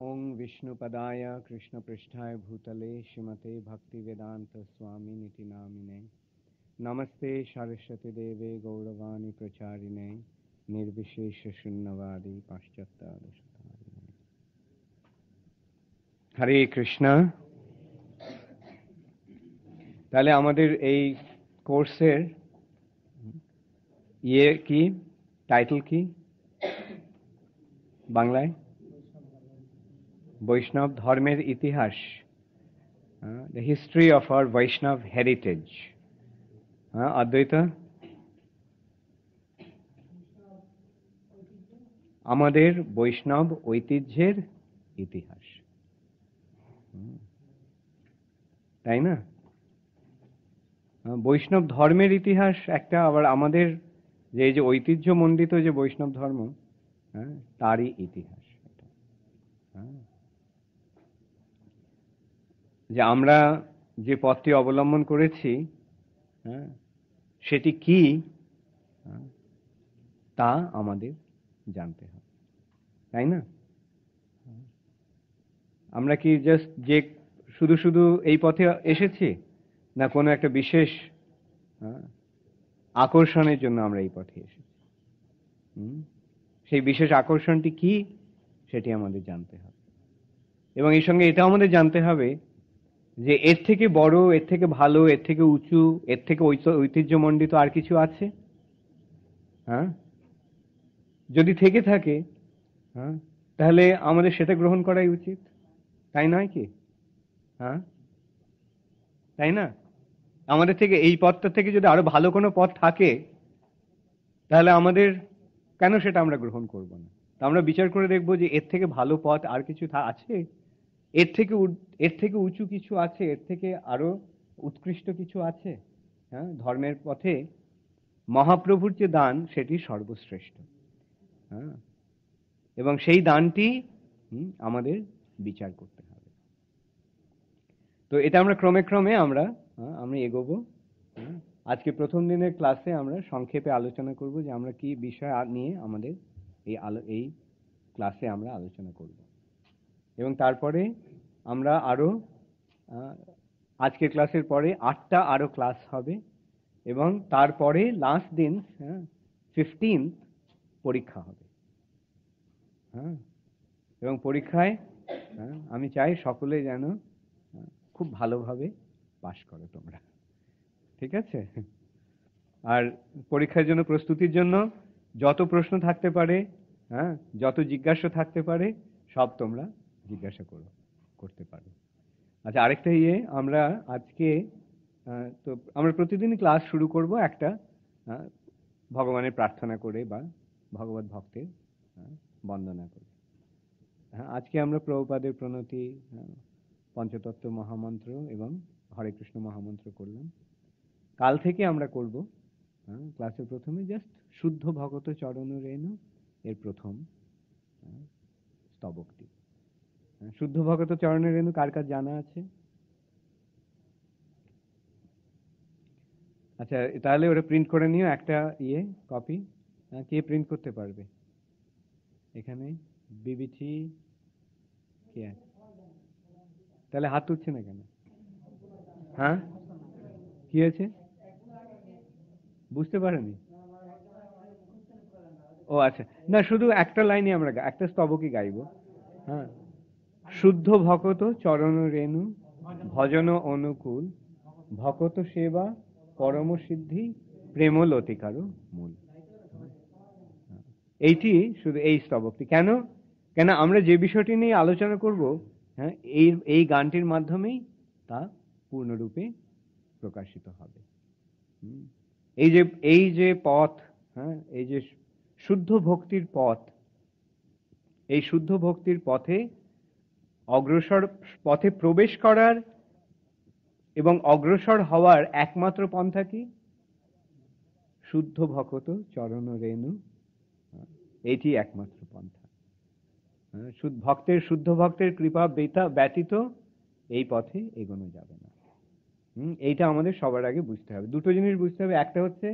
ओं विष्णुपदाय कृष्णपृष्ठाय भूतले श्रीमते भक्तिवेदांत स्वामिनिति नामिने नमस्ते सरस्वती देवे गौरवाणी प्रचारिणे निर्विशेष शून्यवादी पाश्चात्यादशतारिणे। हरे कृष्ण। তাহলে আমাদের এই কোর্সের কি টাইটেল কি বাংলায়? বৈষ্ণব ধর্মের ইতিহাস, the history of our Vaishnav heritage. অদ্বৈত, আমাদের বৈষ্ণব ঐতিহ্যের ইতিহাস, তাই না? বৈষ্ণব ধর্মের ইতিহাস একটা, আবার আমাদের যে ঐতিহ্যমণ্ডিত যে বৈষ্ণব ধর্ম, তারই ইতিহাস। যে আমরা যে পথটি অবলম্বন করেছি সেটি কি তা আমাদের জানতে হবে, তাই না? আমরা কি জাস্ট যে শুধু শুধু এই পথে এসেছি, না কোনো একটা বিশেষ আকর্ষণের জন্য আমরা এই পথে এসেছি? সেই বিশেষ আকর্ষণটি কি সেটি আমাদের জানতে হবে। এবং এই সঙ্গে এটা আমাদের জানতে হবে যে এর থেকে বড়, এর থেকে ভালো, এর থেকে উঁচু, এর থেকে ঐতিহ্যমণ্ডিত আর কিছু আছে? যদি থেকে থাকে তাহলে আমাদের সেটা গ্রহণ করাই উচিত, তাই নয় কি? তাই না? আমাদের থেকে এই পথটা থেকে যদি আরো ভালো কোনো পথ থাকে তাহলে আমাদের কেন সেটা আমরা গ্রহণ করব না? আমরা বিচার করে দেখব যে এর থেকে ভালো পথ আর কিছু আছে, এর থেকে উঁচু কিছু আছে, এর থেকে আরো উৎকৃষ্ট কিছু আছে। ধর্মের পথে মহাপ্রভুর যে দান সেটি সর্বশ্রেষ্ঠ, এবং সেই দানটি আমাদের বিচার করতে হবে। তো এটা আমরা ক্রমে ক্রমে আমরা এগোবো। আজকে প্রথম দিনের ক্লাসে আমরা সংক্ষেপে আলোচনা করব যে আমরা কি বিষয় নিয়ে আমাদের এই ক্লাসে আমরা আলোচনা করব, এবং তারপরে আমরা আরো আজকের ক্লাসের পরে 8টা আরো ক্লাস হবে, এবং তারপরে লাস্ট দিন 15 পরীক্ষা হবে। এবং পরীক্ষায় আমি চাই সকলে যেন খুব ভালোভাবে পাশ করো তোমরা, ঠিক আছে? আর পরীক্ষার জন্য প্রস্তুতির জন্য যত প্রশ্ন থাকতে পারে, যত জিজ্ঞাসা থাকতে পারে, সব তোমরা জিজ্ঞাসা করতে পারো। আচ্ছা, আরেকটা আমরা আজকে তো আমরা প্রতিদিনই ক্লাস শুরু করব একটা ভগবানের প্রার্থনা করে বা ভগবত ভক্তের বন্দনা করে। আজকে আমরা প্রভুপাদের প্রণতি, পঞ্চতত্ত্ব মহামন্ত্র এবং হরে কৃষ্ণ মহামন্ত্র করলাম। কাল থেকে আমরা করব ক্লাসের প্রথমে জাস্ট শুদ্ধ ভগত চরণ রেণু এর প্রথম স্তবকটি। শুদ্ধ ভগত চরণের রেণু কার কার জানা আছে? আচ্ছা, তাহলে ওটা প্রিন্ট করে নিও, একটা কপি। কে প্রিন্ট করতে পারবে এখানে? বিবিটি কে আছে? তাহলে হাত তুলছে না কেন? কি হয়েছে? বুঝতে পারেনি? ও আচ্ছা, না, শুধু একটা লাইনই আমরা একটা স্তবকই গাইব। শুদ্ধ ভকত চরণ রেণু ভজন অনুকূল, ভকত সেবা পরম সিদ্ধি প্রেম লতিকার মূল। এইটি শুধু এই স্তবকটি। কেন আমরা যে বিষয়টি নিয়ে আলোচনা করব, এই গানটির মাধ্যমেই তা পূর্ণরূপে প্রকাশিত হবে। এই যে পথ, এই যে শুদ্ধ ভক্তির পথ, এই শুদ্ধ ভক্তির পথে প্রবেশ করার এবং অগ্রসর হওয়ার একমাত্র পন্থা কি? শুদ্ধ ভকত চরণ রেণু, এইটি একমাত্র পন্থা। শুদ্ধ ভক্তের কৃপা ব্যতীত এই পথে এগোনো যাবে না। এইটা আমাদের সবার আগে বুঝতে হবে। দুটো জিনিস বুঝতে হবে। একটা হচ্ছে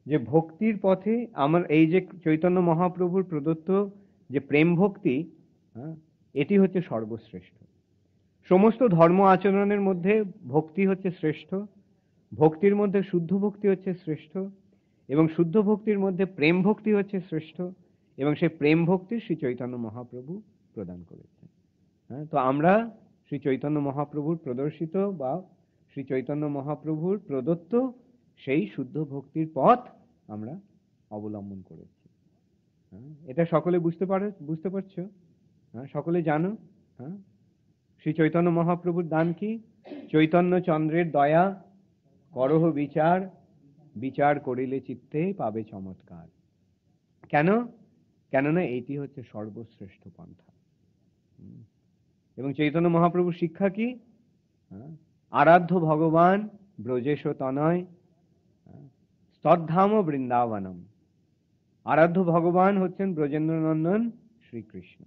যে ভক্তির পথে আমার এই যে চৈতন্য মহাপ্রভুর প্রদত্ত যে প্রেম ভক্তি, এটি হচ্ছে সর্বশ্রেষ্ঠ। সমস্ত ধর্ম আচরণের মধ্যে ভক্তি হচ্ছে শ্রেষ্ঠ, ভক্তির মধ্যে শুদ্ধ ভক্তি হচ্ছে শ্রেষ্ঠ, এবং শুদ্ধ ভক্তির মধ্যে প্রেম ভক্তি হচ্ছে শ্রেষ্ঠ, এবং সেই প্রেম ভক্তি শ্রী চৈতন্য মহাপ্রভু প্রদান করেছেন। হ্যাঁ, তো আমরা শ্রী চৈতন্য মহাপ্রভুর প্রদর্শিত বা শ্রী চৈতন্য মহাপ্রভুর প্রদত্ত সেই শুদ্ধ ভক্তির পথ আমরা অবলম্বন করেছি। হ্যাঁ, এটা সকলে বুঝতে পারছো? হ্যাঁ, সকলে জানো? হ্যাঁ, শ্রী চৈতন্য মহাপ্রভুর দান কি? চৈতন্য চন্দ্রের দয়া, করহ বিচার, বিচার করিলে চিত্তে পাবে চমৎকার। কেন? কেননা এটি হচ্ছে সর্বশ্রেষ্ঠ পন্থা। এবং চৈতন্য মহাপ্রভুর শিক্ষা কি? আরাধ্য ভগবান ব্রজেশ তনয়, স্তদ্ধাম বৃন্দাবনম। আরাধ্য ভগবান হচ্ছেন ব্রজেন্দ্র নন্দন শ্রীকৃষ্ণ,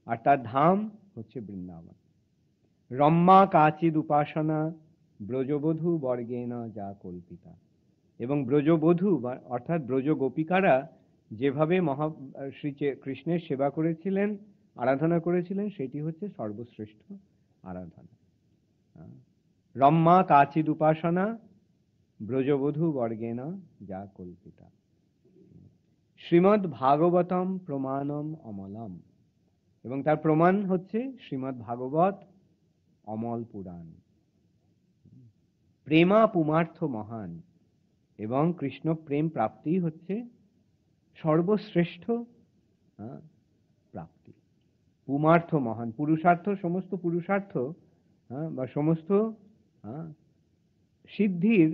আর তার ধাম হচ্ছে বৃন্দাবন। রম্মা কাচিদ উপাসনা ব্রজবধূ বর্গেন যা কল্পিতা। এবং ব্রজবধূ অর্থাৎ ব্রজ গোপিকারা যেভাবে শ্রী কৃষ্ণের সেবা করেছিলেন, আরাধনা করেছিলেন, সেটি হচ্ছে সর্বশ্রেষ্ঠ আরাধনা। রম্মা কাচিদ উপাসনা ব্রজবধূ বর্গেন যা কল্পিতা। শ্রীমদ্ ভাগবতম প্রমাণম অমলম। এবং তার প্রমাণ হচ্ছে শ্রীমদ্ ভাগবত, অমল পুরাণ। প্রেমা পুমার্থ মহান। এবং কৃষ্ণ প্রেম প্রাপ্তি হচ্ছে সর্বশ্রেষ্ঠ প্রাপ্তি। পুমার্থ মহান, পুরুষার্থ, সমস্ত পুরুষার্থ বা সমস্ত সিদ্ধির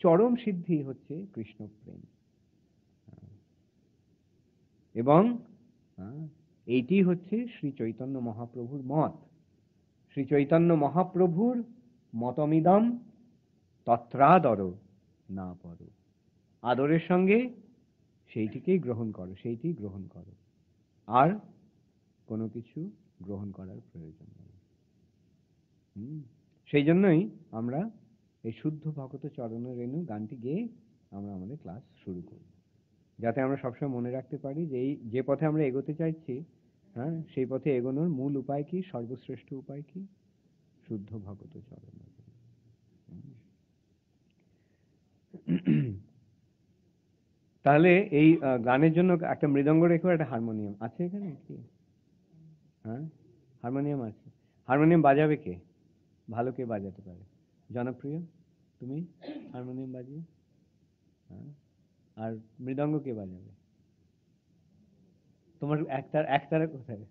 চরম সিদ্ধি হচ্ছে কৃষ্ণ প্রেম। এবং এইটি হচ্ছে শ্রী চৈতন্য মহাপ্রভুর মত। শ্রী চৈতন্য মহাপ্রভুর মতমিদম তত্রাদর না পর। আদরের সঙ্গে সেইটিকেই গ্রহণ করো, সেইটি গ্রহণ করো, আর কোনো কিছু গ্রহণ করার প্রয়োজন নেই। সেই জন্যই আমরা এই শুদ্ধ ভগত চরণ রেণু গানটি গেয়ে আমরা আমাদের ক্লাস শুরু করি, যাতে আমরা সবসময় মনে রাখতে পারি যে এই যে পথে আমরা এগোতে চাইছি, হ্যাঁ, সেই পথে এগোনোর মূল উপায় কি, সর্বশ্রেষ্ঠ উপায় কি? শুদ্ধ ভগত চরণ। তাহলে এই গানের জন্য একটা মৃদঙ্গ রেখো, একটা হারমোনিয়াম আছে এখানে কি? হ্যাঁ, হারমোনিয়াম আছে। হারমোনিয়াম বাজাবে কে? ভালো কে বাজাতে পারে? জনপ্রিয়, তুমি হারমোনিয়াম বাজিও। হ্যাঁ, আর মৃদঙ্গ কে বাজাবে? তোমার একতারা কোথায়?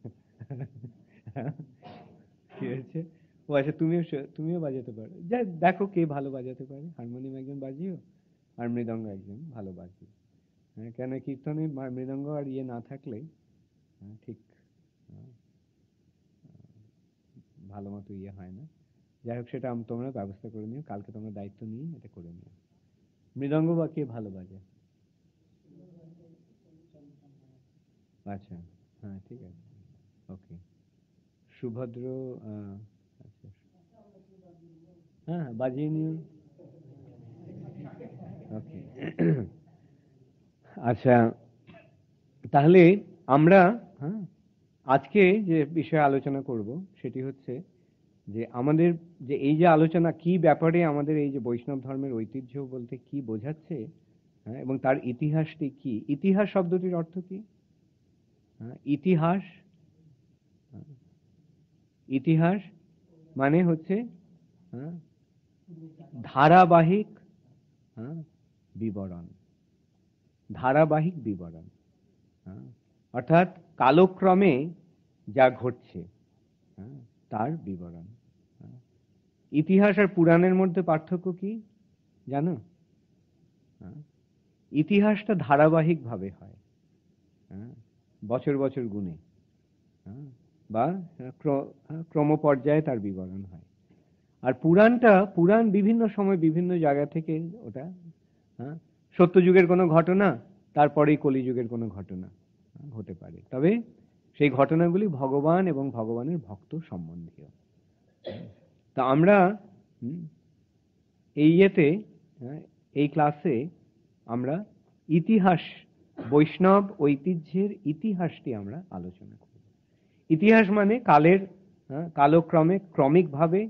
কি হয়েছে? ও আচ্ছা, তুমিও বাজাতে পারো। দেখো কে ভালো বাজাতে পারে। হারমোনিয়াম একজন বাজিও, আর মৃদঙ্গ একজন ভালো বাজিও। হ্যাঁ, কেন কীর্তনে মৃদঙ্গ আর ইয়ে না থাকলে ঠিক ভালো মতো ইয়ে হয় না। যাই হোক, সেটা তোমরা ব্যবস্থা করে নিও, কালকে তোমরা দায়িত্ব নিয়ে এটা করে নিও। মৃদঙ্গ বা কে ভালো বাজে? আচ্ছা, হ্যাঁ, ঠিক আছে, ওকে। সুভদ্র, আচ্ছা, হ্যাঁ, বাজিয়ে নিও, ওকে। আচ্ছা, তাহলে আমরা আজকে যে বিষয়ে আলোচনা করব সেটি হচ্ছে যে আমাদের যে এই যে আলোচনা কি ব্যাপারে, আমাদের এই যে বৈষ্ণব ধর্মের ঐতিহ্য বলতে কি বোঝাচ্ছে, এবং তার ইতিহাসটি কি। ইতিহাস শব্দটির অর্থ কি? ইতিহাস, ইতিহাস মানে হচ্ছে ধারাবাহিক বিবরণ, ধারাবাহিক বিবরণ, অর্থাৎ কালক্রমে যা ঘটছে তার বিবরণ। ইতিহাস আর পুরাণের মধ্যে পার্থক্য কি জানো? ইতিহাসটা ধারাবাহিক ভাবে হয়, বছর বছর গুণে, বা ক্রমপর্যায়ে তার বিবরণ হয়। আর পুরাণ বিভিন্ন সময় বিভিন্ন জায়গা থেকে ওটা সত্যযুগের কোনো ঘটনা, তারপরেই কলিযুগের কোনো ঘটনা হতে পারে, তবে সেই ঘটনাগুলি ভগবান এবং ভগবানের ভক্ত সম্বন্ধীয়। তা আমরা এই ক্লাসে আমরা ইতিহাস, বৈষ্ণব ঐতিহ্যের ইতিহাসটি আমরা আলোচনা করব। ইতিহাস মানে কালের কালক্রমে ক্রমিকভাবে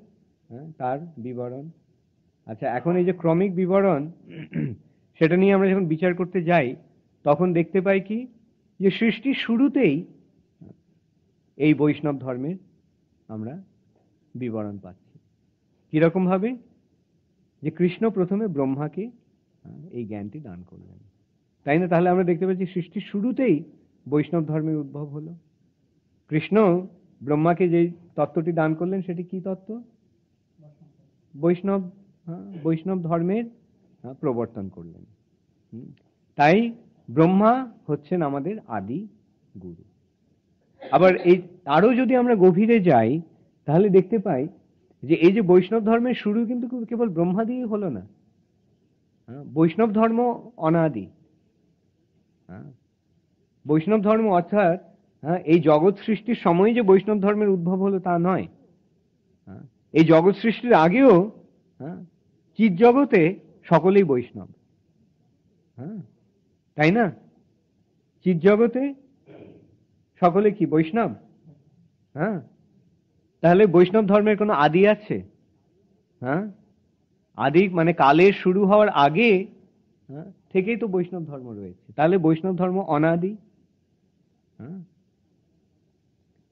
তার বিবরণ। আচ্ছা, এখন এই যে ক্রমিক বিবরণ, সেটা নিয়ে আমরা যখন বিচার করতে যাই তখন দেখতে পাই কি, যে সৃষ্টির শুরুতেই এই বৈষ্ণব ধর্মের আমরা বিবরণ পাচ্ছি। কিরকম ভাবে? যে কৃষ্ণ প্রথমে ব্রহ্মাকে এই জ্ঞানটি দান করলেন, তাই না? তাহলে আমরা দেখতে পাচ্ছি সৃষ্টির শুরুতেই বৈষ্ণব ধর্মের উদ্ভব হলো। কৃষ্ণ ব্রহ্মাকে যে তত্ত্বটি দান করলেন সেটি কি তত্ত্ব? বৈষ্ণব, বৈষ্ণব ধর্মের প্রবর্তন করলেন। তাই ব্রহ্মা হচ্ছেন আমাদের আদি গুরু। আবার এই আরো যদি আমরা গভীরে যাই তাহলে দেখতে পাই যে এই যে বৈষ্ণব ধর্মের শুরু কিন্তু কেবল ব্রহ্মা দিয়ে হলো না। বৈষ্ণব ধর্ম অনাদি। বৈষ্ণব ধর্ম অর্থাৎ এই জগৎ সৃষ্টির সময় যে বৈষ্ণব ধর্মের উদ্ভব হলো তা নয়। এই জগৎ সৃষ্টির আগেও চিৎ জগতে সকলেই বৈষ্ণব, তাই না? চিৎ জগতে সকলে কি বৈষ্ণব? তাহলে বৈষ্ণব ধর্মের কোনো আদি আছে? আদি মানে কালের শুরু হওয়ার আগে থেকেই তো বৈষ্ণব ধর্ম রয়েছে। তাহলে বৈষ্ণব ধর্ম অনাদি।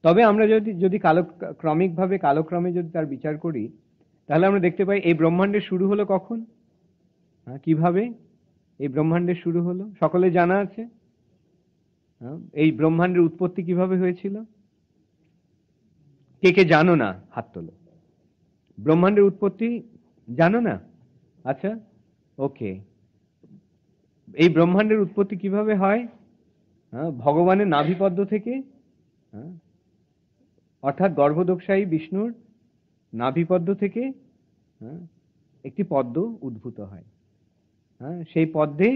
তবে আমরা যদি ক্রমিকভাবে কালক্রমে যদি তার বিচার করি তাহলে আমরা দেখতে পাই এই ব্রহ্মাণ্ডের শুরু হলো কখন, কিভাবে এই ব্রহ্মাণ্ডের শুরু হলো সকলে জানা আছে। এই ব্রহ্মাণ্ডের উৎপত্তি কিভাবে হয়েছিল? কে কে জানো না? হাত তোলো। ব্রহ্মাণ্ডের উৎপত্তি জানো না? আচ্ছা, ওকে। এই ব্রহ্মাণ্ডের উৎপত্তি কিভাবে হয়? ভগবানের নাভিপদ্ম থেকে, অর্থাৎ গর্ভদোষায়ী বিষ্ণুর নাভিপদ্ম থেকে একটি পদ্ম উদ্ভূত হয়। সেই পদ্মে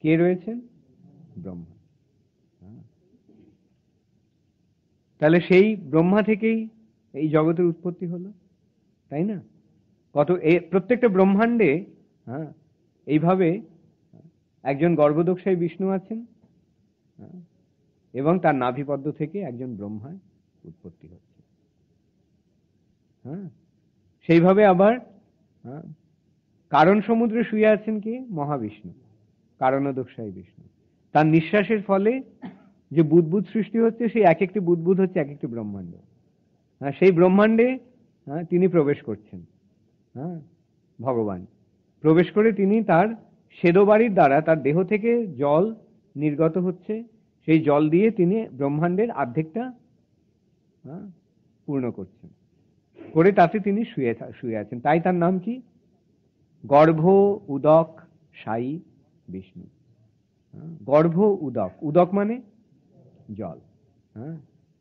কে রয়েছেন? ব্রহ্মা। তাহলে সেই ব্রহ্মা থেকেই এই জগতের উৎপত্তি হলো, তাই না? প্রত্যেকটা ব্রহ্মাণ্ডে এইভাবে একজন গর্ভদোষায়ী বিষ্ণু আছেন এবং তার নাভিপদ্ম থেকে একজন ব্রহ্মার উৎপত্তি হচ্ছে। সেইভাবে আবার কারণ সমুদ্রে শুয়ে আছেন কি? মহাবিষ্ণু, কারণোদোষায়ী বিষ্ণু। তার নিঃশ্বাসের ফলে যে বুদ্বুদ সৃষ্টি হচ্ছে, সেই এক একটি বুদ্বুদ হচ্ছে এক একটি ব্রহ্মাণ্ড। সেই ব্রহ্মাণ্ডে তিনি প্রবেশ করছেন। ভগবান প্রবেশ করে তিনি তার সেদবাড়ির দ্বারা তার দেহ থেকে জল নির্গত হচ্ছে, সেই জল দিয়ে তিনি ব্রহ্মাণ্ডের অর্ধেকটা পূর্ণ করছেন, করে তাতে তিনি শুয়ে আছেন। তাই তার নাম কি? গর্ভ উদক সাই বিষ্ণু। গর্ভ উদক, উদক মানে জল।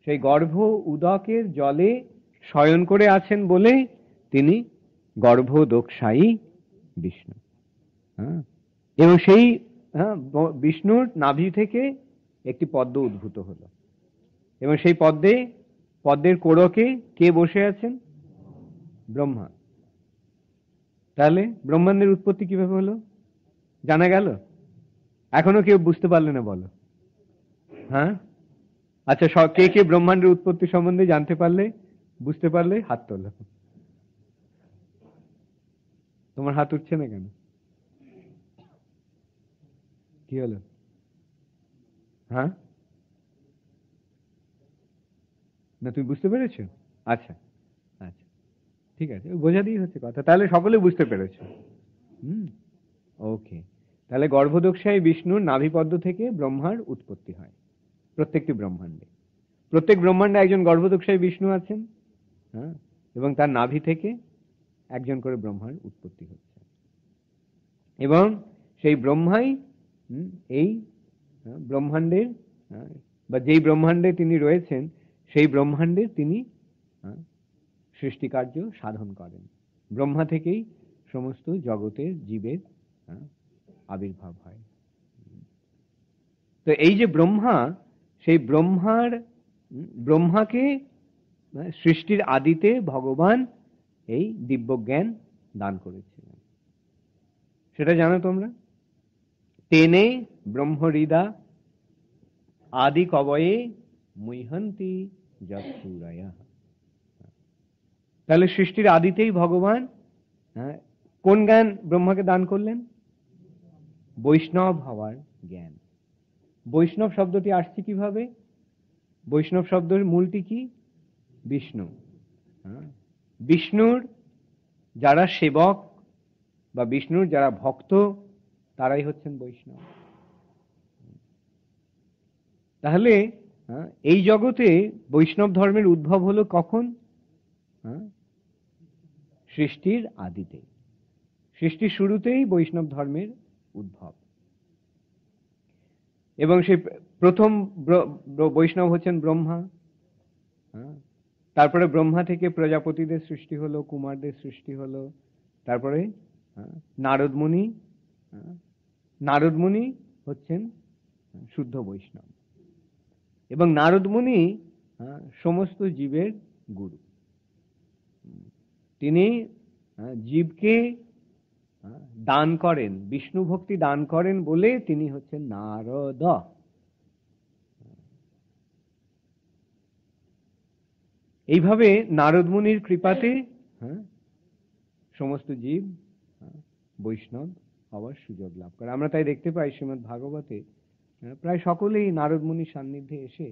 সেই গর্ভ উদকের জলে শয়ন করে আছেন বলে তিনি গর্ভোদকশায়ী বিষ্ণু। এবং সেই বিষ্ণুর নাভি থেকে একটি পদ্ম উদ্ভূত হলো, এবং সেই পদ্মের কোড়কে কে বসে আছেন? ব্রহ্মা। তাহলে ব্রহ্মাণ্ডের উৎপত্তি কিভাবে হলো জানা গেল? এখনো কেউ বুঝতে পারলে না বলো? আচ্ছা, কে কে ব্রহ্মাণ্ডের উৎপত্তি সম্বন্ধে জানতে পারলে, বুঝতে পারলে হাত তোলো। তোমার হাত উঠছে না কেন? কি হলো? না, তুমি বুঝতে পেরেছো? আচ্ছা আচ্ছা, ঠিক আছে, বোঝা দিয়ে হচ্ছে কথা। তাহলে সকলে বুঝতে পেরেছো? ওকে। তাহলে গর্ভদোষায়ী বিষ্ণুর নাভিপদ্ম থেকে ব্রহ্মার উৎপত্তি হয় প্রত্যেকটি ব্রহ্মাণ্ডে। প্রত্যেক ব্রহ্মাণ্ডে একজন গর্ভদোষায়ী বিষ্ণু আছেন, এবং তার নাভি থেকে একজন করে ব্রহ্মার উৎপত্তি হচ্ছে, এবং সেই ব্রহ্মাই এই ব্রহ্মাণ্ডের বা যেই ব্রহ্মাণ্ডে তিনি রয়েছেন সেই ব্রহ্মাণ্ডে তিনি সৃষ্টিকার্য সাধন করেন। ব্রহ্মা থেকেই সমস্ত জগতের জীবের আবির্ভাব হয়। তো এই যে ব্রহ্মা, সেই ব্রহ্মাকে সৃষ্টির আদিতে ভগবান এই দিব্য জ্ঞান দান করেছিলেন। সেটা জানো তোমরা? তেনে ব্রহ্মহৃদা আদি কবয়ে মুহ্যন্তি যৎসূরয়ঃ। তাহলে সৃষ্টির আদিতেই ভগবান কোন জ্ঞান ব্রহ্মাকে দান করলেন? বৈষ্ণব হওয়ার জ্ঞান। বৈষ্ণব শব্দটি আসছে কিভাবে? বৈষ্ণব শব্দের মূলটি কি? বিষ্ণু। বিষ্ণুর যারা সেবক বা বিষ্ণুর যারা ভক্ত তারাই হচ্ছেন বৈষ্ণব। তাহলে এই জগতে বৈষ্ণব ধর্মের উদ্ভব হলো কখন? সৃষ্টির আদিতে, সৃষ্টির শুরুতেই বৈষ্ণব ধর্মের উদ্ভব। এবং সেই প্রথম বৈষ্ণব হচ্ছেন ব্রহ্মা। তারপরে ব্রহ্মা থেকে প্রজাপতিদের সৃষ্টি হলো, কুমারদের সৃষ্টি হলো, তারপরে নারদ মুনি। নারদ মুনি হচ্ছেন শুদ্ধ বৈষ্ণব এবং নারদ মুনি সমস্ত জীবের গুরু। তিনি জীবকে দান করেন, বিষ্ণু ভক্তি দান করেন বলে তিনি হচ্ছেন নারদ। এইভাবে নারদ মুনির কৃপাতে সমস্ত জীব বৈষ্ণব হওয়ার সুযোগ লাভ করে। আমরা তাই দেখতে পাই শ্রীমদ্ ভাগবতে প্রায় সকলেই নারদ মুনির সান্নিধ্যে এসে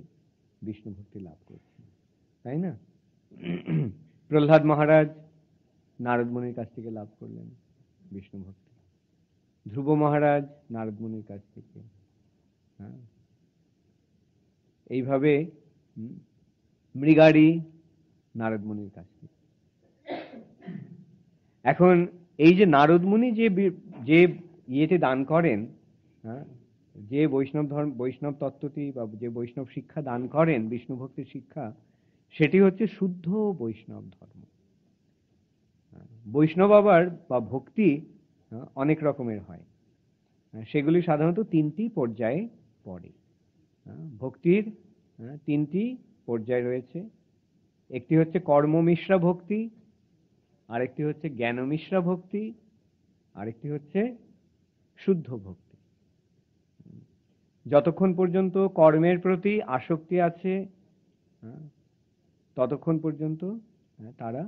বিষ্ণু ভক্তি লাভ করছেন, তাই না? প্রহ্লাদ মহারাজ নারদ মুনির কাছ থেকে লাভ করলেন বিষ্ণু ভক্তি। ধ্রুব মহারাজ নারদ মুনির কাছ থেকে। এইভাবে মৃগারী নারদ মুনির কাছ থেকে। এখন এই যে নারদ মুনি যে ইয়েতে দান করেন, যে বৈষ্ণব তত্ত্বটি বা যে বৈষ্ণব শিক্ষা দান করেন, বিষ্ণু ভক্তির শিক্ষা, সেটি হচ্ছে শুদ্ধ বৈষ্ণব ধর্ম। বৈষ্ণব আবার বা ভক্তি অনেক রকমের হয়, সেগুলি সাধারণত তিনটি পর্যায়ে পড়ে। ভক্তির তিনটি পর্যায় রয়েছে। একটি হচ্ছে কর্মমিশ্রা ভক্তি, আরেকটি হচ্ছে জ্ঞানমিশ্রা ভক্তি, আরেকটি হচ্ছে শুদ্ধ ভক্তি। যতক্ষণ পর্যন্ত কর্মের প্রতি আসক্তি আছে ততক্ষণ পর্যন্ত তারা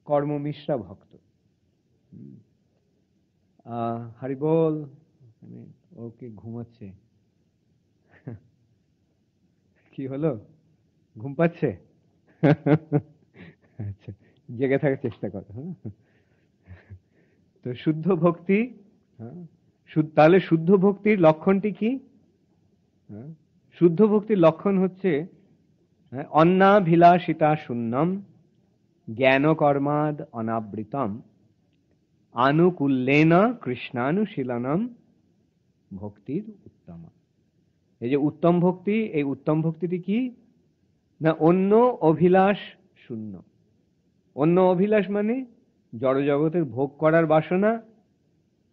কর্মমিশ্রা ভক্ত। হরি বল। ওকে ঘুমাচ্ছে। কি হলো, ঘুম পাচ্ছে? আচ্ছা, জেগে থাকার চেষ্টা করো। তো শুদ্ধ ভক্তি, তাহলে শুদ্ধ ভক্তির লক্ষণটি কি? শুদ্ধ ভক্তির লক্ষণ হচ্ছে অন্নাভিলাষিতা শূন্যম জ্ঞান কর্মাদ অনাবৃতম আনুকূল্যেন কৃষ্ণানুশীলনম ভক্তির উত্তম। এই যে উত্তম ভক্তি, এই উত্তম ভক্তিটি কি না? অন্য অভিলাষ শূন্য। অন্য অভিলাষ মানে জড়জগতের ভোগ করার বাসনা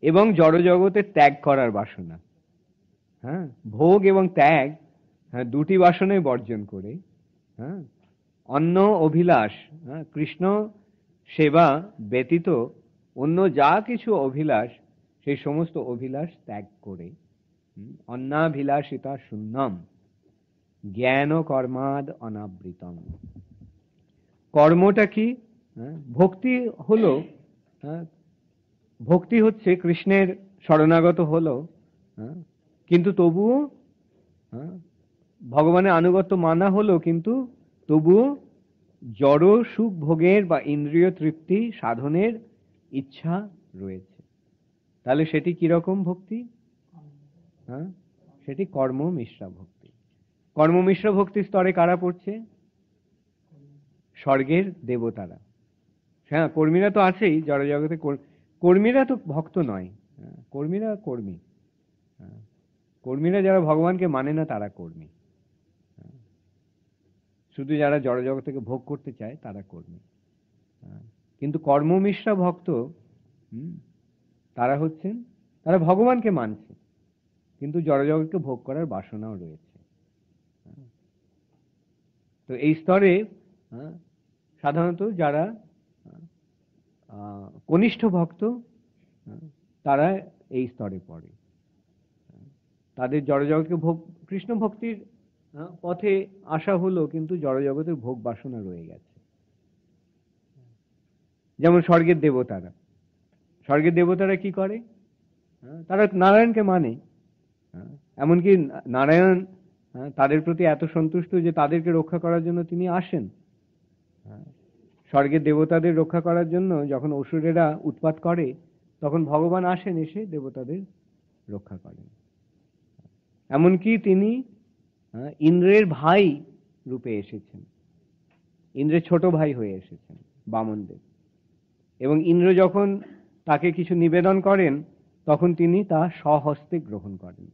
এবং জড়জগতের ত্যাগ করার বাসনা। ভোগ এবং ত্যাগ, দুটি বাসনাই বর্জন করে অন্য অভিলাষ, কৃষ্ণ সেবা ব্যতীত অন্য যা কিছু অভিলাষ, সেই সমস্ত অভিলাষ ত্যাগ করে অন্নাভিলাষিতা শূন্যম জ্ঞান কর্মাদ অনাবৃতম। কর্মটা কি? ভক্তি হলো, ভক্তি হচ্ছে কৃষ্ণের শরণাগত হলো, কিন্তু তবুও ভগবানের আনুগত্য মানা হলো, কিন্তু তবুও জড় সুখ ভোগের বা ইন্দ্রিয় তৃপ্তি সাধনের ইচ্ছা রয়েছে। তাহলে সেটি কিরকম ভক্তি? সেটি কর্মমিশ্রা ভক্তি। কর্মমিশ্রা ভক্তির স্তরে কারা পড়ছে? স্বর্গের দেবতারা। হ্যাঁ, কর্মীরা তো আছেই জড়জগতে। কর্মীরা তো ভক্ত নয়, কর্মীরা কর্মী। কর্মীরা যারা ভগবানকে মানে না তারা কর্মী। শুধু যারা জড়জগৎ থেকে ভোগ করতে চায় তারা কর্মী। কিন্তু কর্মমিশ্রা ভক্ত তারা হচ্ছেন, তারা ভগবানকে মানছে কিন্তু জড়জগৎকে ভোগ করার বাসনাও রয়েছে। তো এই স্তরে সাধারণত যারা কনিষ্ঠ ভক্ত তারা এই স্তরে পড়ে। তাদের জড়জগৎকে ভোগ, কৃষ্ণ ভক্তির পথে আসা হলো, কিন্তু জড়জগতের ভোগ বাসনা রয়ে গেছে। যেমন স্বর্গের দেবতারা, স্বর্গের দেবতারা কি করে? তারা নারায়ণকে মানে। এমনকি নারায়ণ তাদের প্রতি এত সন্তুষ্ট যে তাদেরকে রক্ষা করার জন্য তিনি আসেন। স্বর্গের দেবতাদের রক্ষা করার জন্য যখন অসুরেরা উৎপাত করে, তখন ভগবান আসেন, এসে দেবতাদের রক্ষা করেন। এমনকি তিনি ইন্দ্রের ভাই রূপে এসেছেন, ইন্দ্রের ছোট ভাই হয়ে এসেছেন বামনদেব। এবং ইন্দ্র যখন তাকে কিছু নিবেদন করেন, তখন তিনি তা স্বহস্তে গ্রহণ করেন।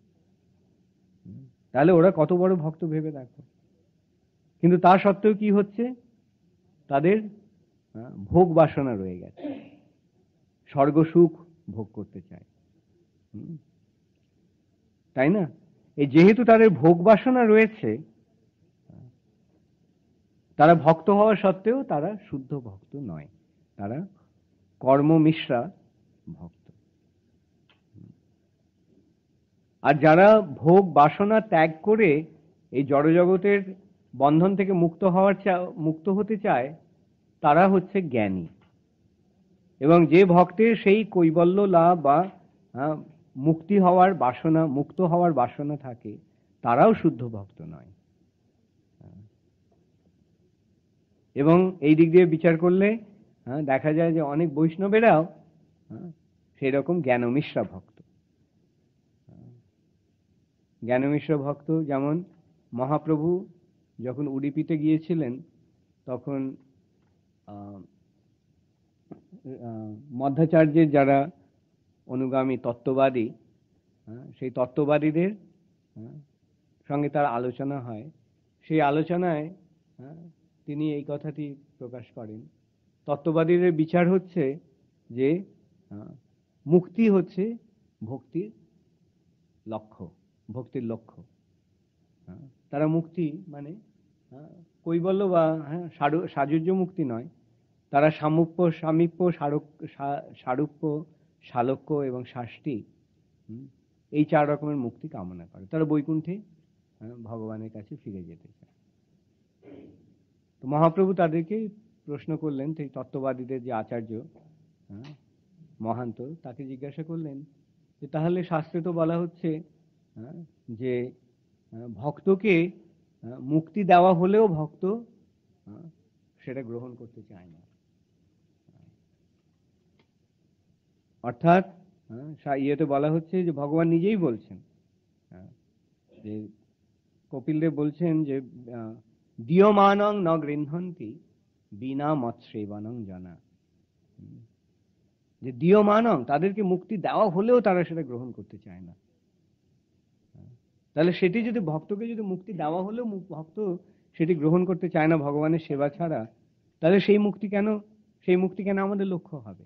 তাহলে ওরা কত বড় ভক্ত ভেবে দেখো। কিন্তু তা সত্ত্বেও কি হচ্ছে? তাদের ভোগ বাসনা রয়ে গেছে, স্বর্গ সুখ ভোগ করতে চায়, তাই না? এই যেহেতু তাদের ভোগ বাসনা রয়েছে, তারা ভক্ত হওয়া সত্ত্বেও তারা শুদ্ধ ভক্ত নয়, তারা কর্ম মিশ্রা ভক্ত। আর যারা ভোগ বাসনা ত্যাগ করে এই জড়জগতের বন্ধন থেকে মুক্ত হতে চায়, তারা হচ্ছে জ্ঞানী। এবং যে ভক্তের সেই কৈবল্য লাভ বা মুক্ত হওয়ার বাসনা থাকে, তারাও শুদ্ধ ভক্ত নয়। এবং এই দিক দিয়ে বিচার করলে দেখা যায় যে অনেক বৈষ্ণবেরাও সেই রকম জ্ঞানমিশ্রা ভক্ত। জ্ঞানমিশ্রা ভক্ত যেমন মহাপ্রভু যখন উডুপিতে গিয়েছিলেন, তখন মধ্বাচার্যের যারা অনুগামী তত্ত্ববাদী, সেই তত্ত্ববাদীদের সঙ্গে তার আলোচনা হয়। সেই আলোচনায় তিনি এই কথাটি প্রকাশ করেন, তত্ত্ববাদীদের বিচার হচ্ছে যে মুক্তি হচ্ছে ভক্তির লক্ষ্য। তারা মুক্তি মানে কৈবল্য বা সাযুজ্য মুক্তি নয়, তারা সামীপ্য, সারূপ্য, সালোক্য এবং শাষ্টি, এই 4 রকমের মুক্তি কামনা করে। তারা বৈকুণ্ঠে ভগবানের কাছে ফিরে যেতে চায়। তো মহাপ্রভু তাদেরকে প্রশ্ন করলেন, সেই তত্ত্ববাদীদের যে আচার্য মহান্ত, তাকে জিজ্ঞাসা করলেন যে তাহলে শাস্ত্রে তো বলা হচ্ছে যে ভক্তকে মুক্তি দেওয়া হলেও ভক্ত সেটা গ্রহণ করতে চায় না। অর্থাৎ ইয়েতে বলা হচ্ছে যে ভগবান নিজেই বলছেন, যে কপিলদেব বলছেন যে দীয়মানং ন গৃহন্তি বিনা মৎসেবনং জনা। যে দীয়মানং, তাদেরকে মুক্তি দেওয়া হলেও তারা সেটা গ্রহণ করতে চায় না। তাহলে সেটি যদি ভক্তকে যদি মুক্তি দেওয়া হলেও ভক্ত সেটি গ্রহণ করতে চায় না ভগবানের সেবা ছাড়া, তাহলে সেই মুক্তি কেন আমাদের লক্ষ্য হবে?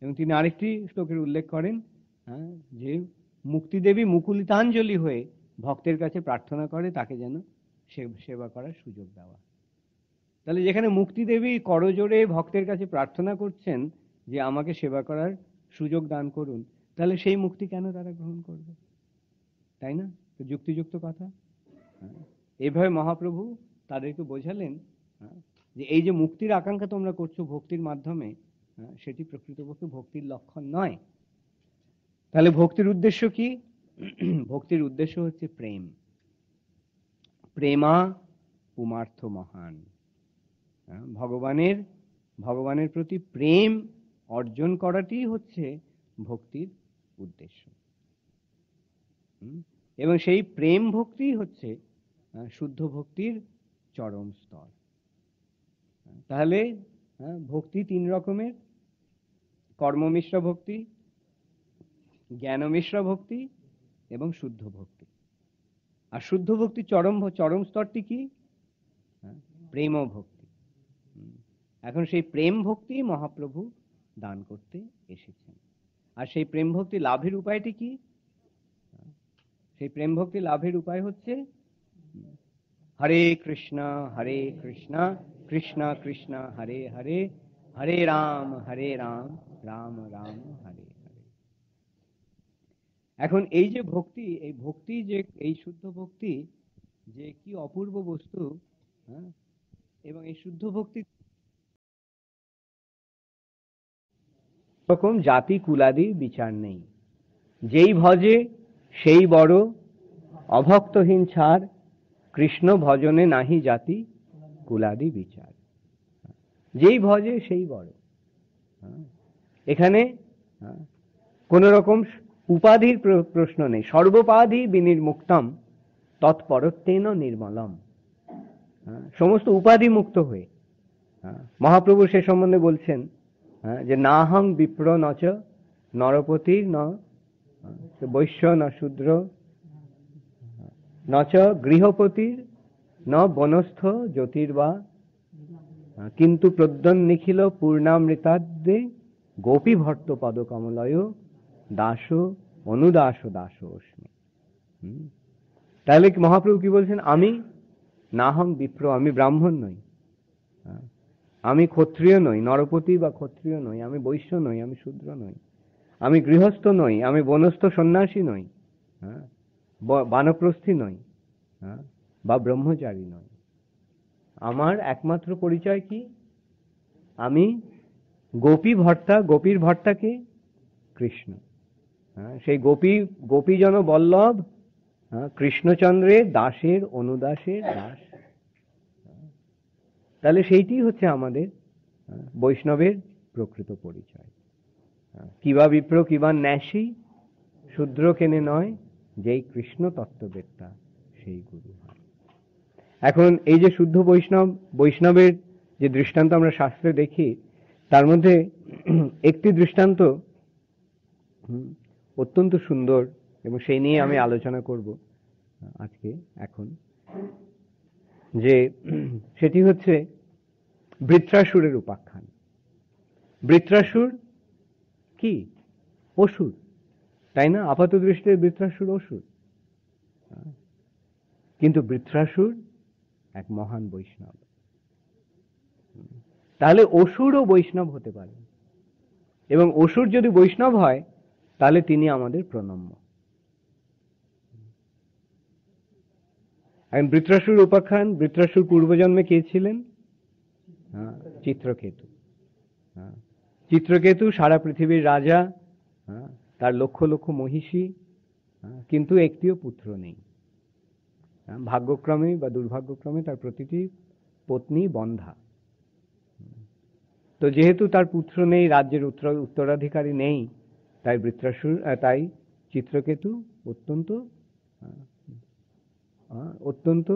এবং তিনি আরেকটি শ্লোকের উল্লেখ করেন, যে মুক্তিদেবী মুকুলিতাঞ্জলি হয়ে ভক্তের কাছে প্রার্থনা করে তাকে যেন সেবা করার সুযোগ দেওয়া। তাহলে যেখানে মুক্তিদেবী করজোড়ে ভক্তের কাছে প্রার্থনা করছেন যে আমাকে সেবা করার সুযোগ দান করুন, তাহলে সেই মুক্তি কেন তারা গ্রহণ করবে? তাই না? তো যুক্তিযুক্ত কথা। এইভাবে মহাপ্রভু তাদেরকে বোঝালেন যে এই যে মুক্তির আকাঙ্ক্ষা তোমরা করছো ভক্তির মাধ্যমে, সেটি প্রকৃতপক্ষে ভক্তির লক্ষণ নয়। তাহলে ভক্তির উদ্দেশ্য কি? ভক্তির উদ্দেশ্য হচ্ছে প্রেম। প্রেমা পুমার্থ মহান। ভগবানের প্রতি প্রেম অর্জন করাটি হচ্ছে ভক্তির উদ্দেশ্য। এবং সেই প্রেম ভক্তি হচ্ছে শুদ্ধ ভক্তির চরম স্তর। তাহলে ভক্তি 3 রকমের: কর্মমিশ্র ভক্তি, জ্ঞানমিশ্র ভক্তি এবং শুদ্ধ ভক্তি। আর শুদ্ধ ভক্তির চরম স্তরটি কি? প্রেম ভক্তি। এখন সেই প্রেম ভক্তি মহাপ্রভু দান করতে এসেছেন। আর সেই প্রেম ভক্তি লাভের উপায়টি কি? সেই প্রেম ভক্তি লাভের উপায় হচ্ছে হরে কৃষ্ণ কৃষ্ণ কৃষ্ণ হরে হরে, হরে রাম রাম রাম হরে হরে। এখন এই যে ভক্তি, এই ভক্তি যে এই শুদ্ধ ভক্তি যে কি অপূর্ব বস্তু, হ্যাঁ, এবং এই শুদ্ধ ভক্তি রকম জাতি কুলাদি বিচার নেই, যেই ভজে সেই বড়, অভক্তহীন ছাড়, কৃষ্ণ ভজনে নাহি জাতি কুলাদি বিচার। যেই ভজে সেই বড়। হ্যাঁ, এখানে হ্যাঁ, কোন রকম উপাধির প্রশ্ন নেই। সর্বোপাধি বিনির্মুক্তম তৎপরত্বেন নির্মলম। সমস্ত উপাধি মুক্ত হয়ে মহাপ্রভু সে সম্বন্ধে বলছেন যে নাহং বিপ্র নচ নরপতি ন বৈশ্য ন শূদ্র নচ গৃহপতির ন বনস্থ জ্যোতির্বা, কিন্তু প্রদ্যন নিখিল পূর্ণামৃতাদ্যে গোপী ভট্ট পদ কমলয় দাস অনুদাস দাস অস্মি। তাহলে মহাপ্রভু কি বলছেন? আমি নাহং বিপ্র, আমি ব্রাহ্মণ নই, আমি ক্ষত্রিয় নই, নরপতি বা ক্ষত্রিয় নই, আমি বৈশ্য নই, আমি শূদ্র নই, আমি গৃহস্থ নই, আমি বনস্থ সন্ন্যাসী নই, বানপ্রস্থী নই, বা ব্রহ্মচারী নই। আমার একমাত্র পরিচয় কি? আমি গোপী ভর্তা। গোপীর ভর্তাকে কৃষ্ণ। সেই গোপীজন বল্লভ কৃষ্ণচন্দ্রের দাসের অনুদাসের দাস। তাহলে সেইটি হচ্ছে আমাদের বৈষ্ণবের প্রকৃত পরিচয়। কিবা বিপ্র কিবা ন্যাসী, শূদ্র কেনে নয়, যেই কৃষ্ণ তত্ত্ববেত্তা সেই গুরু হয়। এখন এই যে শুদ্ধ বৈষ্ণবের যে দৃষ্টান্ত আমরা শাস্ত্রে দেখি, তার মধ্যে একটি দৃষ্টান্ত অত্যন্ত সুন্দর, এবং সেই নিয়ে আমি আলোচনা করব আজকে এখন, যে সেটি হচ্ছে বৃত্রাসুরের উপাখ্যান। বৃত্রাসুর কি? অসুর, তাই না? আপাত দৃষ্টিতে বৃত্রাসুর অসুর, কিন্তু বৃত্রাসুর এক মহান বৈষ্ণব। তাহলে অসুরও বৈষ্ণব হতে পারে, এবং অসুর যদি বৈষ্ণব হয় তাহলে তিনি আমাদের প্রণম্য। বৃত্রাসুর উপাখ্যান, বৃত্রাসুর পূর্বজন্মে কে ছিলেন? চিত্রকেতু। চিত্রকেতু সারা পৃথিবীর রাজা, তার লক্ষ লক্ষ মহিষী, কিন্তু একটিও পুত্র নেই। ভাগ্যক্রমে বা দুর্ভাগ্যক্রমে তার প্রতিটি পত্নী বন্ধা। তো যেহেতু তার পুত্র নেই, রাজ্যের উত্তরাধিকারী নেই, তাই তাই চিত্রকেতু অত্যন্ত অত্যন্ত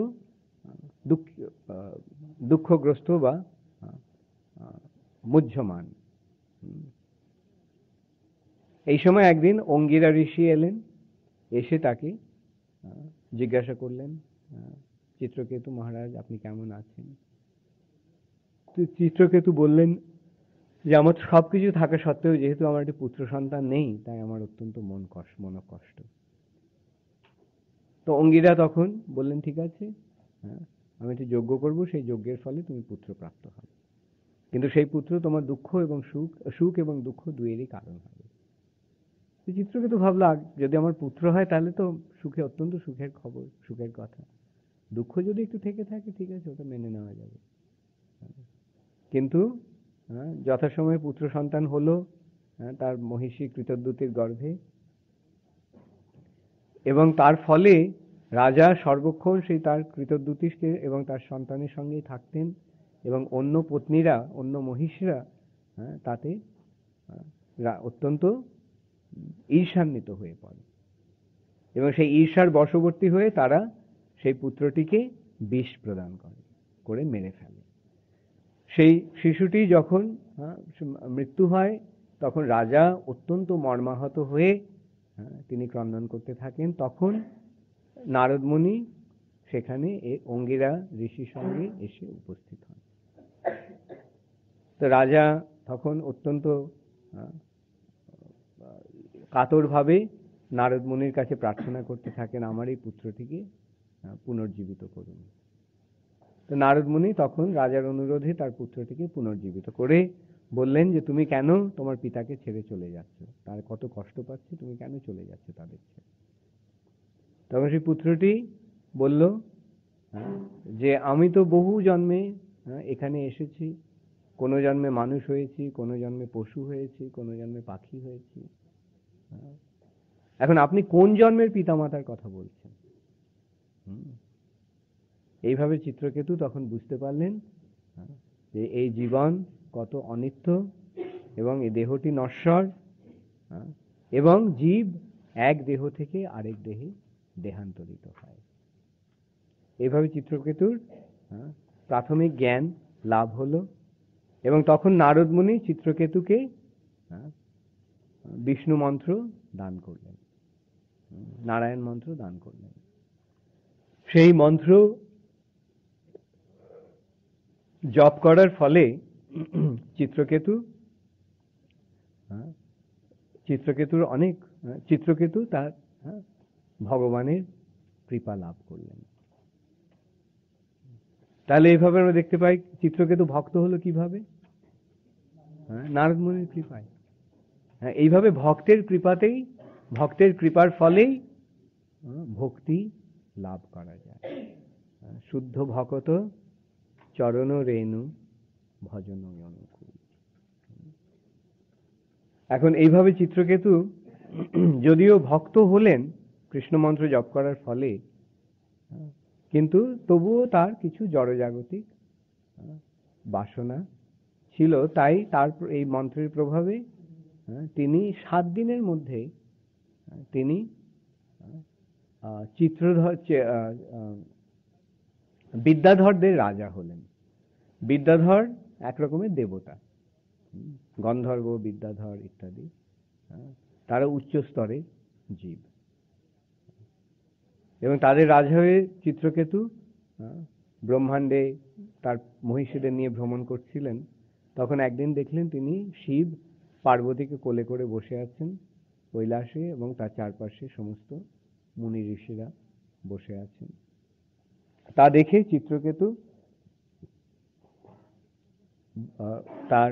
দুঃখগ্রস্ত বা মুহ্যমান। এই সময় একদিন অঙ্গিরা ঋষি এলেন, এসে তাকে জিজ্ঞাসা করলেন, চিত্রকেতু মহারাজ আপনি কেমন আছেন? চিত্রকেতু বললেন যে আমার সবকিছু থাকা সত্ত্বেও যেহেতু আমার একটি পুত্র সন্তান নেই, তাই আমার অত্যন্ত মন কষ্ট। তো অঙ্গিরা তখন বললেন, ঠিক আছে, আমি একটি যজ্ঞ করব, সেই যজ্ঞের ফলে তুমি পুত্র প্রাপ্ত হবে, কিন্তু সেই পুত্র তোমার দুঃখ এবং সুখ এবং দুঃখ দুয়েরই কারণ হবে। চিত্রকেতু ভাবলো, যদি আমার পুত্র হয় তাহলে তো অত্যন্ত সুখের খবর, সুখের কথা। দুঃখ যদি একটু থেকে থাকে, ঠিক আছে, ওটা মেনে নেওয়া যাবে। কিন্তু যথাসময়ে পুত্র সন্তান হলো তার মহিষী কৃতদ্যুতির গর্ভে, এবং তার ফলে রাজা সর্বক্ষণ সেই তার কৃতদ্যুতিকে এবং তার সন্তানের সঙ্গেই থাকতেন, এবং অন্য পত্নীরা, অন্য মহিষীরা তাতে অত্যন্ত ঈর্ষান্বিত হয়ে পড়ে, এবং সেই ঈর্ষার বশবর্তী হয়ে তারা সেই পুত্রটিকে বিষ প্রদান করে মেরে ফেলে। সেই শিশুটি যখন মৃত্যু হয়, তখন রাজা অত্যন্ত মর্মাহত হয়ে তিনি ক্রন্দন করতে থাকেন। তখন নারদ মুনি সেখানে অঙ্গিরা ঋষির সঙ্গে এসে উপস্থিত হন। তো রাজা তখন অত্যন্ত কাতরভাবে নারদ মুনির কাছে প্রার্থনা করতে থাকেন, আমার এই পুত্রটিকে পুনর্জীবিত করুন। তো নারদ মুনি তখন রাজার অনুরোধে তার পুত্রটিকে পুনর্জীবিত করে বললেন যে তুমি কেন তোমার পিতাকে ছেড়ে চলে যাচ্ছ, তার কত কষ্ট পাচ্ছে, তুমি কেন চলে যাচ্ছ তাদের ছেড়ে। তখন সেই পুত্রটি বলল যে আমি তো বহু জন্মে এখানে এসেছি, কোনো জন্মে মানুষ হয়েছি, কোনো জন্মে পশু হয়েছি, কোনো জন্মে পাখি হয়েছি। এখন আপনি কোন জন্মের পিতামাতার কথা বলছেন? এইভাবে চিত্রকেতু তখন বুঝতে পারলেন যে এই জীবন কত অনিত্য এবং এই দেহটি নশ্বর, এবং জীব এক দেহ থেকে আরেক দেহে দেহান্তরিত হয়। এইভাবে চিত্রকেতুর প্রাথমিক জ্ঞান লাভ হলো, এবং তখন নারদ মুনি চিত্রকেতুকে বিষ্ণু মন্ত্র দান করলেন, নারায়ণ মন্ত্র দান করলেন। সেই মন্ত্র জপ করার ফলে চিত্রকেতু তার ভগবানের কৃপা লাভ করলেন। তাহলে এইভাবে আমরা দেখতে পাই চিত্রকেতু ভক্ত হলো কিভাবে? নারদ মুনির কৃপায়। এইভাবে ভক্তের কৃপার ফলেই ভক্তি লাভ করা যায়। শুদ্ধ ভকত চরণ রেণু ভজন অনুকূল। এখন এইভাবে চিত্রকেতু যদিও ভক্ত হলেন কৃষ্ণ মন্ত্র জপ করার ফলে, কিন্তু তবুও তার কিছু জড়জাগতিক বাসনা ছিল। তাই তার এই মন্ত্রের প্রভাবে তিনি 7 দিনের মধ্যে তিনি বিদ্যাধরদের রাজা হলেন। বিদ্যাধর এক রকমের দেবতা, গন্ধর্ব, বিদ্যাধর ইত্যাদি, তারা উচ্চ স্তরের জীব, এবং তাদের রাজা হয়ে চিত্রকেতু ব্রহ্মাণ্ডে তার মহিষীদের নিয়ে ভ্রমণ করছিলেন। তখন একদিন দেখলেন তিনি শিব পার্বতীকে কোলে করে বসে আছেন কৈলাসে, এবং তার চারপাশে সমস্ত মুনি ঋষিরা বসে আছেন। তা দেখে চিত্রকেতু তার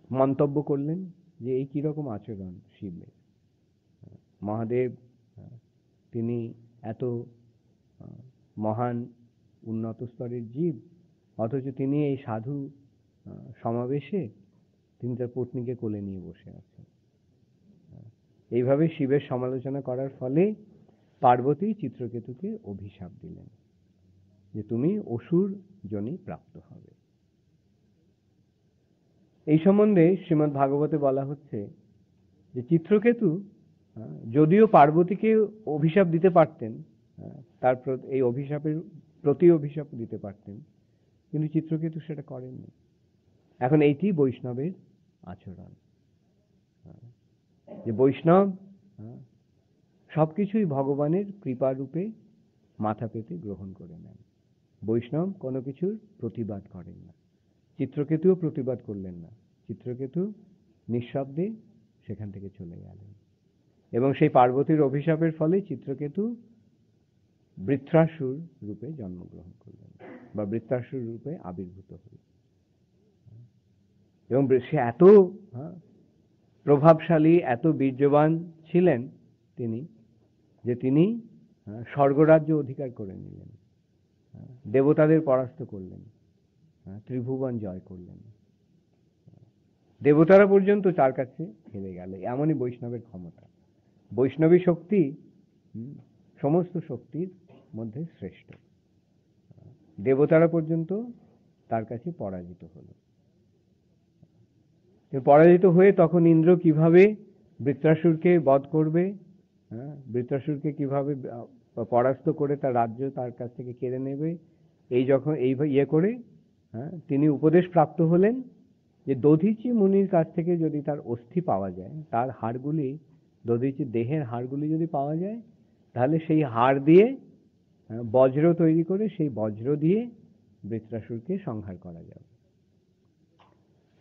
মন্তব্য করলেন যে এই কিরকম আচরণ শিবের, মহাদেব তিনি এত মহান উন্নত স্তরের জীব, অথচ তিনি এই সাধু সমাবেশে তিনি তার পত্নীকে কোলে নিয়ে বসে আছেন। এইভাবে শিবের সমালোচনা করার ফলে পার্বতী চিত্রকেতুকে অভিশাপ দিলেন যে তুমি অসুর যোনি প্রাপ্ত হবে। এই সম্বন্ধে শ্রীমদ্ ভাগবতে বলা হচ্ছে যে চিত্রকেতু যদিও পার্বতীকে অভিশাপ দিতে পারতেন, তার এই অভিশাপের প্রতি অভিশাপ দিতে পারতেন, কিন্তু চিত্রকেতু সেটা করেননি। এখন এইটি বৈষ্ণবের আচরণ, যে বৈষ্ণব সবকিছুই ভগবানের কৃপা রূপে মাথা পেতে গ্রহণ করে নেন। বৈষ্ণব কোনো কিছুর প্রতিবাদ করেন না। চিত্রকেতুও প্রতিবাদ করলেন না। চিত্রকেতু নিঃশব্দে সেখান থেকে চলে গেলেন, এবং সেই পার্বতীর অভিশাপের ফলে চিত্রকেতু বৃত্রাসুর রূপে জন্মগ্রহণ করলেন, বা বৃত্রাসুর রূপে আবির্ভূত হলেন। এবং সে এত প্রভাবশালী, এত বীর্যবান ছিলেন তিনি, যে তিনি স্বর্গরাজ্য অধিকার করে নিলেন, দেবতাদের পরাস্ত করলেন, ত্রিভুবন জয় করলেন। দেবতারা পর্যন্ত তার কাছে হেরে গেল। এমনই বৈষ্ণবের ক্ষমতা। বৈষ্ণবী শক্তি সমস্ত শক্তির মধ্যে শ্রেষ্ঠ। দেবতারা পর্যন্ত তার কাছে পরাজিত হল। পরাজিত হয়ে তখন ইন্দ্র কিভাবে বৃত্রাসুরকে বধ করবে, বৃত্রাসুরকে কিভাবে পরাস্ত করে তার রাজ্য তার কাছ থেকে কেড়ে নেবে, এই যখন ইয়ে করে তিনি উপদেশ প্রাপ্ত হলেন যে দধীচি মুনির কাছ থেকে যদি তার অস্থি পাওয়া যায়, তার হাড়গুলি, দধীচির দেহের হাড়গুলি যদি পাওয়া যায়, তাহলে সেই হাড় দিয়ে বজ্র তৈরি করে সেই বজ্র দিয়ে বৃত্রাসুরকে সংহার করা যাবে।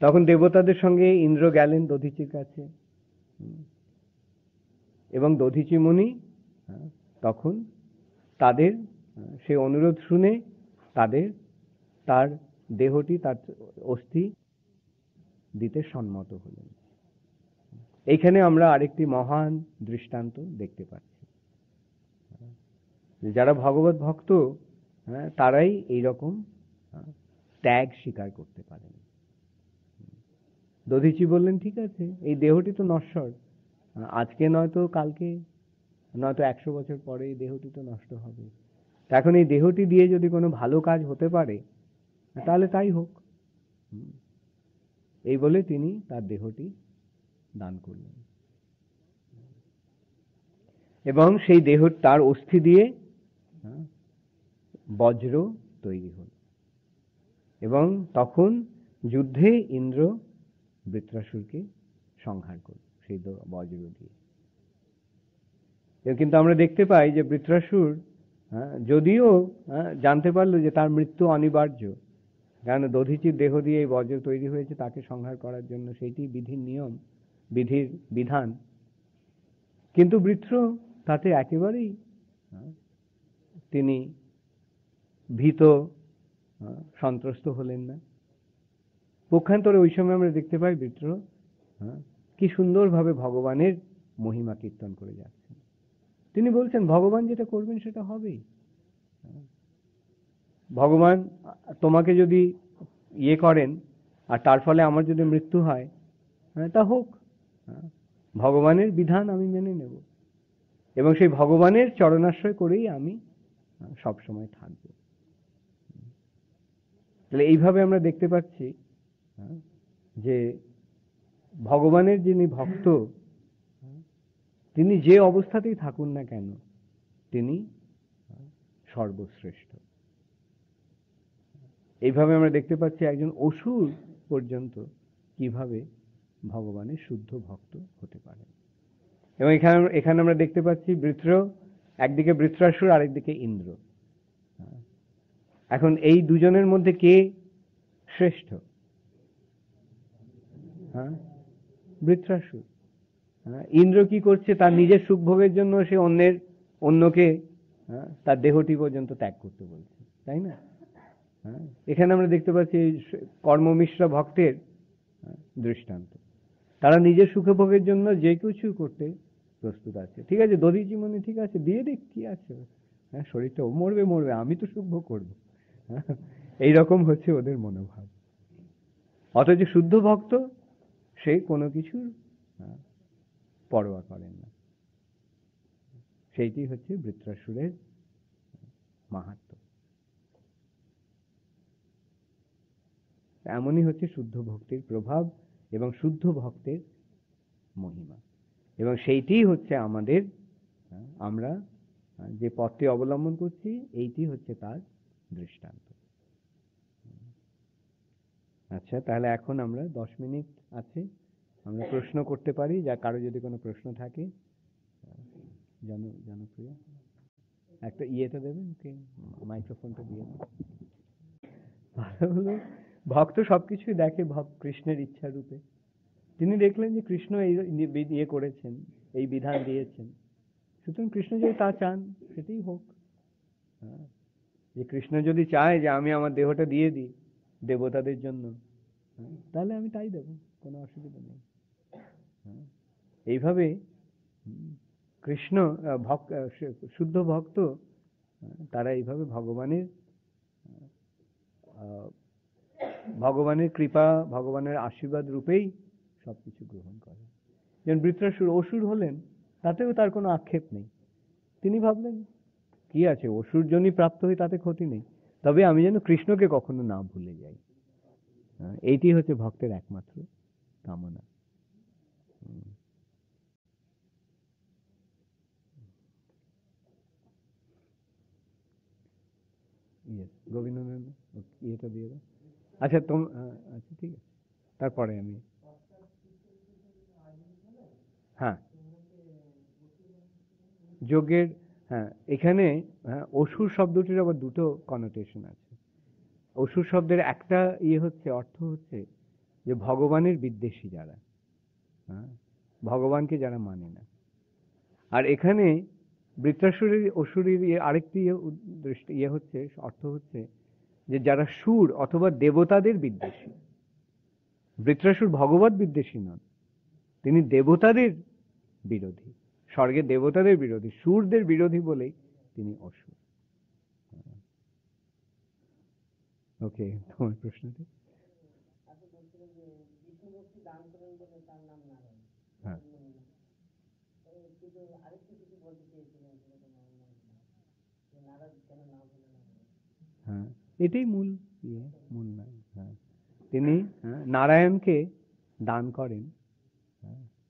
তখন দেবতাদের সঙ্গে ইন্দ্র গেলেন দধীচির কাছে, এবং দধীচি মুনি তখন তাদের সেই অনুরোধ শুনে তার দেহটি, তার অস্থি দিতে সম্মত হলেন। এইখানে আমরা আরেকটি মহান দৃষ্টান্ত দেখতে পাচ্ছি, যে যারা ভগবত ভক্ত তারাই এইরকম ত্যাগ স্বীকার করতে পারেন। দধিচি বললেন, ঠিক আছে, এই দেহটি তো নশ্বর, আজকে নয়তো কালকে, নয়তো 100 বছর পরে এই দেহটি তো নষ্ট হবে। এখন এই দেহটি দিয়ে যদি কোনো ভালো কাজ হতে পারে তাহলে তাই হোক। এই বলে তিনি তার দেহটি দান করলেন, এবং সেই দেহ, তার অস্থি দিয়ে বজ্র তৈরি হল। এবং তখন যুদ্ধে ইন্দ্র বৃত্রাসুরকে সংহার করল সেই বজ্র দিয়ে। কিন্তু আমরা দেখতে পাই যে বৃত্রাসুর যদিও জানতে পারলো যে তার মৃত্যু অনিবার্য, কারণ দধিচির দেহ দিয়ে এই বজ্র তৈরি হয়েছে, তাকে সংহার করার জন্য সেইটি বিধির নিয়ম, বিধির বিধান, কিন্তু বৃত্র তাতে একেবারেই তিনি ভীত সন্ত্রস্ত হলেন না। পক্ষান্তরে ওই সময় আমরা দেখতে পাই বৃত্র কি সুন্দরভাবে ভগবানের মহিমা কীর্তন করে যাচ্ছেন। তিনি বলছেন ভগবান যেটা করবেন সেটা হবেই। ভগবান তোমাকে যদি ইয়ে করেন আর তার ফলে আমার যদি মৃত্যু হয়, তা হোক, ভগবানের বিধান আমি মেনে নেব, এবং সেই ভগবানের চরণাশ্রয় করেই আমি সব সময় থাকব। তাহলে এইভাবে আমরা দেখতে পাচ্ছি যে ভগবানের যিনি ভক্ত, তিনি যে অবস্থাতেই থাকুন না কেন তিনি সর্বশ্রেষ্ঠ। এইভাবে আমরা দেখতে পাচ্ছি একজন অসুর পর্যন্ত কিভাবে ভগবানের শুদ্ধ ভক্ত হতে পারে। এবং এখানে আমরা দেখতে পাচ্ছি বৃত্র, একদিকে বৃত্রাসুর, আরেকদিকে ইন্দ্র। এখন এই দুজনের মধ্যে কে শ্রেষ্ঠ? বৃত্রাসুর। ইন্দ্র কি করছে? তার নিজের সুখ ভোগের জন্য সে অন্যকে তার দেহটি পর্যন্ত ত্যাগ করতে বলছে, তাই না? এখানে আমরা দেখতে পাচ্ছি কর্মমিশ্রা ভক্তের দৃষ্টান্ত। তারা নিজের সুখে ভোগের জন্য যে কিছু করতে প্রস্তুত আছে। ঠিক আছে, দধিচি মনে, ঠিক আছে, দিয়ে দেখ, কি আছে, শরীরটা ও মরবে মরবে, আমি তো সুখ ভোগ করবো, এইরকম হচ্ছে ওদের মনোভাব। অথচ শুদ্ধ ভক্ত সে কোনো কিছুর পরোয়া করেন না। সেইটি হচ্ছে বৃত্রাসুরের মাহাত্ম্য। এমনই হচ্ছে শুদ্ধ ভক্তির প্রভাব এবং শুদ্ধ ভক্তের মহিমা, এবং সেইটিই হচ্ছে আমাদের, আমরা যে পথটি অবলম্বন করছি এইটি হচ্ছে তার দৃষ্টান্ত। আচ্ছা, তাহলে এখন আমরা 10 মিনিট আছে, আমরা প্রশ্ন করতে পারি, যা কারো যদি কোনো প্রশ্ন থাকে। জনপ্রিয় একটা ইয়েটা দেবেন, মাইক্রোফোনটা দিয়ে। ভালো হলো, ভক্ত সবকিছুই দেখে কৃষ্ণের ইচ্ছা রূপে। তিনি দেখলেন যে কৃষ্ণ এই ইয়ে করেছেন, এই বিধান দিয়েছেন, সুতরাং কৃষ্ণ যদি তা চান সেটাই হোক। যে কৃষ্ণ যদি চায় যে আমি আমার দেহটা দিয়ে দিই দেবতাদের জন্য, তাহলে আমি তাই দেব, কোনো অসুবিধা নেই। এইভাবে কৃষ্ণ শুদ্ধ ভক্ত তারা এইভাবে ভগবানের কৃপা, ভগবানের আশীর্বাদ রূপেই সবকিছু গ্রহণ করে। যেমন বৃত্রাসুর অসুর হলেন, তাতেও তার কোনো আক্ষেপ নেই। তিনি ভাবলেন কি আছে, অসুর জন্য প্রাপ্ত হই তাতে ক্ষতি নেই, তবে আমি যেন কৃষ্ণকে কখনো না ভুলে যাই। এইটি হচ্ছে ভক্তের একমাত্র কামনা। গোবিন্দনন্দ ইয়েটা দিয়ে দাও। আচ্ছা আচ্ছা, ঠিক আছে, তারপরে আমি যোগের, এখানে অসুর শব্দটির আবার দুটো কনোটেশন আছে। অসুর শব্দের একটা হচ্ছে, অর্থ হচ্ছে যে ভগবানের বিদ্বেষী যারা, ভগবানকে যারা মানে না। আর এখানে বৃত্রাসুরের অসুরের আরেকটি হচ্ছে, অর্থ হচ্ছে যে যারা সুর অথবা দেবতাদের বিদ্বেষী। বৃত্রাসুর ভগবত বিদ্বেষী নন, তিনি দেবতাদের বিরোধী, স্বর্গের দেবতাদের বিরোধী, সুরদের বিরোধী বলেই তিনি অসুর। ওকে, তোমার প্রশ্নটি? হ্যাঁ, হ্যাঁ, এটাই মূল মূল নয়। হ্যাঁ, তিনি নারায়ণকে দান করেন,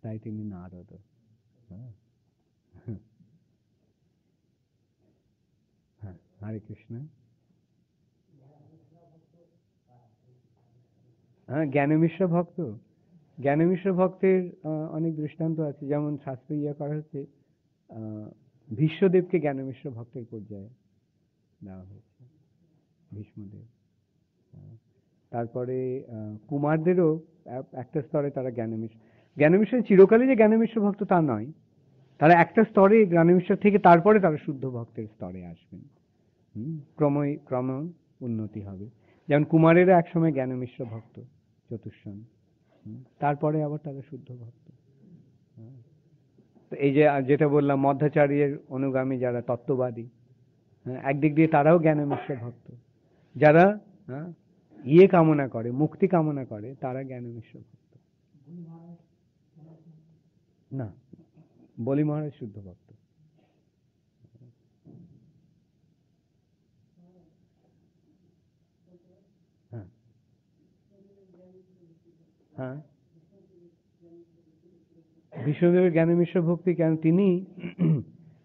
তাই তিনি নারদ। হ্যাঁ, হ্যাঁ, হরে কৃষ্ণ। হ্যাঁ, জ্ঞানমিশ্র ভক্ত, জ্ঞানমিশ্র ভক্তের অনেক দৃষ্টান্ত আছে, যেমন শাস্ত্রে করা হচ্ছে ভীষ্মদেবকে জ্ঞানমিশ্র ভক্তের পর্যায়ে দেওয়া হয়েছে, ভীষ্মদেব। তারপরে কুমারদেরও একটা স্তরে তারা জ্ঞানমিশ্র, জ্ঞানমিশ্র চিরকালই যে জ্ঞানমিশ্র ভক্ত তা নয়, তারা একটা স্তরে জ্ঞানমিশ্র থেকে তারপরে তারা শুদ্ধ ভক্তের স্তরে আসবেন। ক্রম উন্নতি হবে। যেমন কুমারেরা একসময় জ্ঞানমিশ্র ভক্ত চতুষ্ষণ, তারপরে আবার তারা শুদ্ধ ভক্ত। তো এই যে যেটা বললাম মধ্যাচার্যের অনুগামী যারা তত্ত্ববাদী, একদিক দিয়ে তারাও জ্ঞানমিশ্র ভক্ত। যারা কামনা করে, মুক্তি কামনা করে, তারা জ্ঞানমিশ্র ভক্ত না। বলি মহারাজ শুদ্ধ ভক্ত। হ্যাঁ, হ্যাঁ, বিষ্ণুদেবের জ্ঞানমিশ্র ভক্তি কেন? তিনি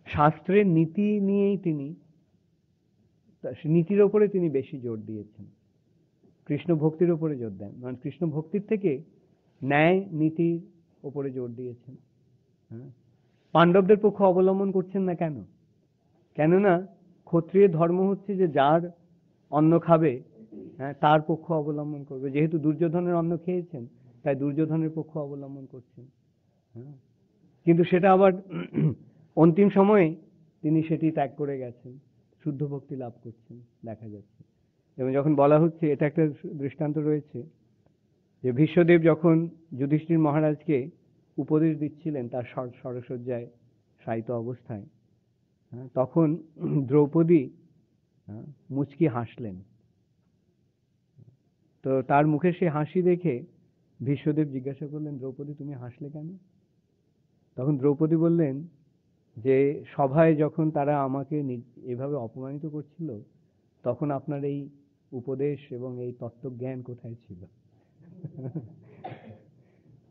শাস্ত্রের নীতি নিয়েই তিনি, নীতির ওপরে তিনি বেশি জোর দিয়েছেন, কৃষ্ণ ভক্তির ওপরে জোর দেন, মানে কৃষ্ণ ভক্তির থেকে ন্যায় নীতির ওপরে জোর দিয়েছেন। হ্যাঁ, পাণ্ডবদের পক্ষ অবলম্বন করছেন না কেন? কেননা ক্ষত্রিয় ধর্ম হচ্ছে যে যার অন্ন খাবে, হ্যাঁ, তার পক্ষ অবলম্বন করবে। যেহেতু দুর্যোধনের অন্ন খেয়েছেন, তাই দুর্যোধনের পক্ষ অবলম্বন করছেন। হ্যাঁ, কিন্তু সেটা আবার অন্তিম সময়ে তিনি সেটি ত্যাগ করে গেছেন, শুদ্ধ ভক্তি লাভ করছেন দেখা যাচ্ছে। এবং যখন বলা হচ্ছে, এটা একটা দৃষ্টান্ত রয়েছে যে ভীষ্মদেব যখন যুধিষ্ঠির মহারাজকে উপদেশ দিচ্ছিলেন তার সরসজ্জায় শায়িত অবস্থায়, তখন দ্রৌপদী মুচকি হাসলেন। তো তার মুখে সে হাসি দেখে ভীষ্মদেব জিজ্ঞাসা করলেন, দ্রৌপদী তুমি হাসলে কেন? তখন দ্রৌপদী বললেন যে সভায় যখন তারা আমাকে এভাবে অপমানিত করছিল, তখন আপনার এই উপদেশ এবং এই তত্ত্বজ্ঞান কোথায় ছিল?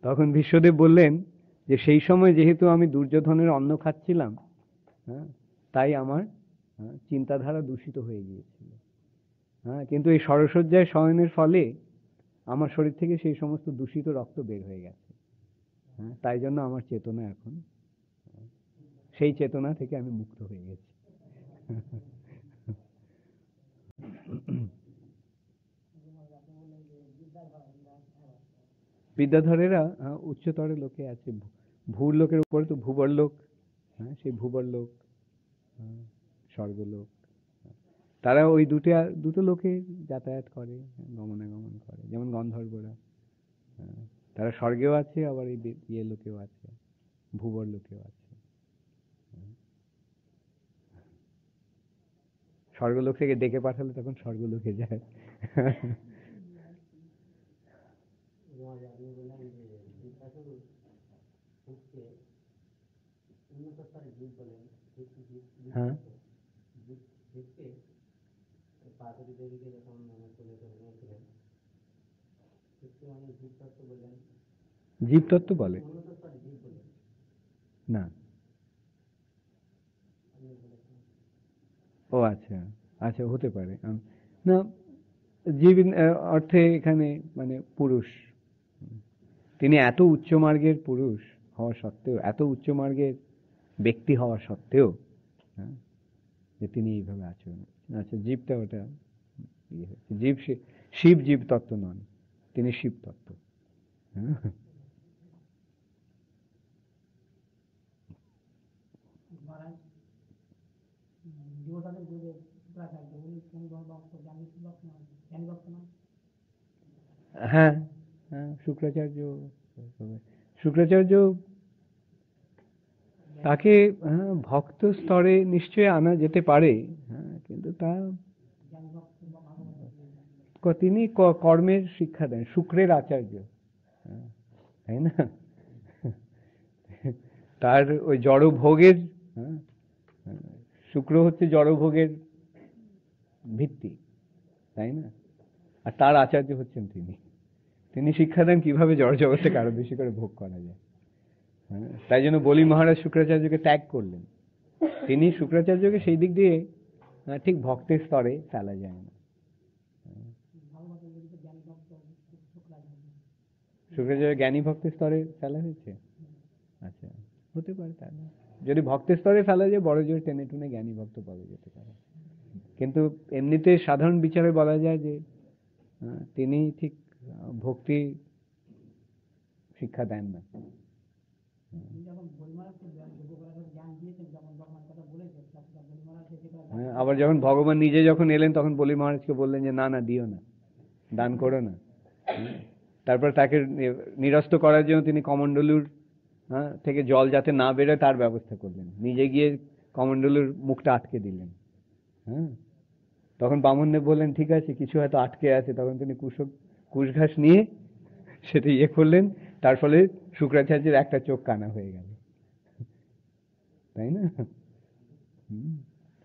তখন ভীষ্মদেব বললেন যে সেই সময় যেহেতু আমি দুর্যোধনের অন্ন খাচ্ছিলাম, তাই আমার চিন্তাধারা দূষিত হয়ে গিয়েছিল। কিন্তু এই সরসজ্জায় শয়নের ফলে আমার শরীর থেকে সেই সমস্ত দূষিত রক্ত বের হয়ে গেছে। তাই জন্য আমার চেতনা এখন, সেই চেতনা থেকে আমি মুক্ত হয়ে গেছি। বিদ্যাধরেরা উচ্চতর লোকে আছে, ভূর লোকের উপরে তো ভূবর লোক, সেই ভূবর লোক, স্বর্গলোক, তারা ওই দুটো লোকে যাতায়াত করে, গমনাগমন করে। যেমন গন্ধর্বরা, তারা স্বর্গেও আছে, আবার এই ইয়ে লোকেও আছে, ভূবর লোকেও আছে। স্বর্গলোক থেকে ডেকে পাঠালে তখন স্বর্গলোকে যায়। হ্যাঁ, জীবতত্ত্ব বলে না। ও আচ্ছা, আচ্ছা, হতে পারে। না, জীব অর্থে এখানে মানে পুরুষ। তিনি এত উচ্চ মার্গের পুরুষ হওয়া সত্ত্বেও, এত উচ্চ মার্গের ব্যক্তি হওয়া সত্ত্বেও, যে তিনি এইভাবে আচরণ করছেন। আচ্ছা, জীবটা ওটা জীব, শিব জীব তত্ত্ব নন, তিনি শিব তত্ত্ব। হ্যাঁ, হ্যাঁ, শুক্রাচার্য, শুক্রাচার্য তাকে ভক্ত স্তরে নিশ্চয়ই আনা যেতে পারে, হ্যাঁ, কিন্তু তা তিনি কর্মের শিক্ষা দেন, শুক্রের আচার্য, হ্যাঁ, তাই না? তার ওই জড় ভোগের, হ্যাঁ, শুক্র হচ্ছে জড় ভোগের ভিত্তি, তাই না? আর তার আচার্য হচ্ছেন তিনি। তিনি শিক্ষা দেন কিভাবে জড় জগৎকে আরো বেশি করে ভোগ করা যায়। হ্যাঁ, তাই জন্য বলি মহারাজ শুক্রাচার্যকে ত্যাগ করলেন। তিনি শুক্রাচার্যকে সেই দিক দিয়ে ঠিক ভক্তের স্তরে ফেলা যায় না। শুক্রাচার্য জ্ঞানী ভক্তের স্তরে ফেলা হয়েছে, আচ্ছা, হতে পারে। তার যদি ভক্তের স্তরে ফেলা যায়, বড় জোর টেনে টুনে জ্ঞানী ভক্ত পাওয়া যেতে পারে। কিন্তু এমনিতে সাধারণ বিচারে বলা যায় যে তিনি ঠিক ভক্তি শিক্ষা দেন না। আবার যখন ভগবান নিজে যখন এলেন, তখন বলি মহারাজকে বললেন যে না না, দিও না, দান করো না। তারপর তাকে নিরস্ত করার জন্য তিনি কমণ্ডলুর থেকে জল যাতে না বেরোয় তার ব্যবস্থা করলেন, নিজে গিয়ে কমণ্ডলুর মুখটা আটকে দিলেন। হ্যাঁ, তখন বামনদেব বললেন ঠিক আছে, কিছু হয়তো আটকে আছে। তখন তিনি কুশ ঘাস নিয়ে সেটা ইয়ে করলেন, তার ফলে শুক্রাচার্যের একটা চোখ কানা হয়ে গেল, তাই না?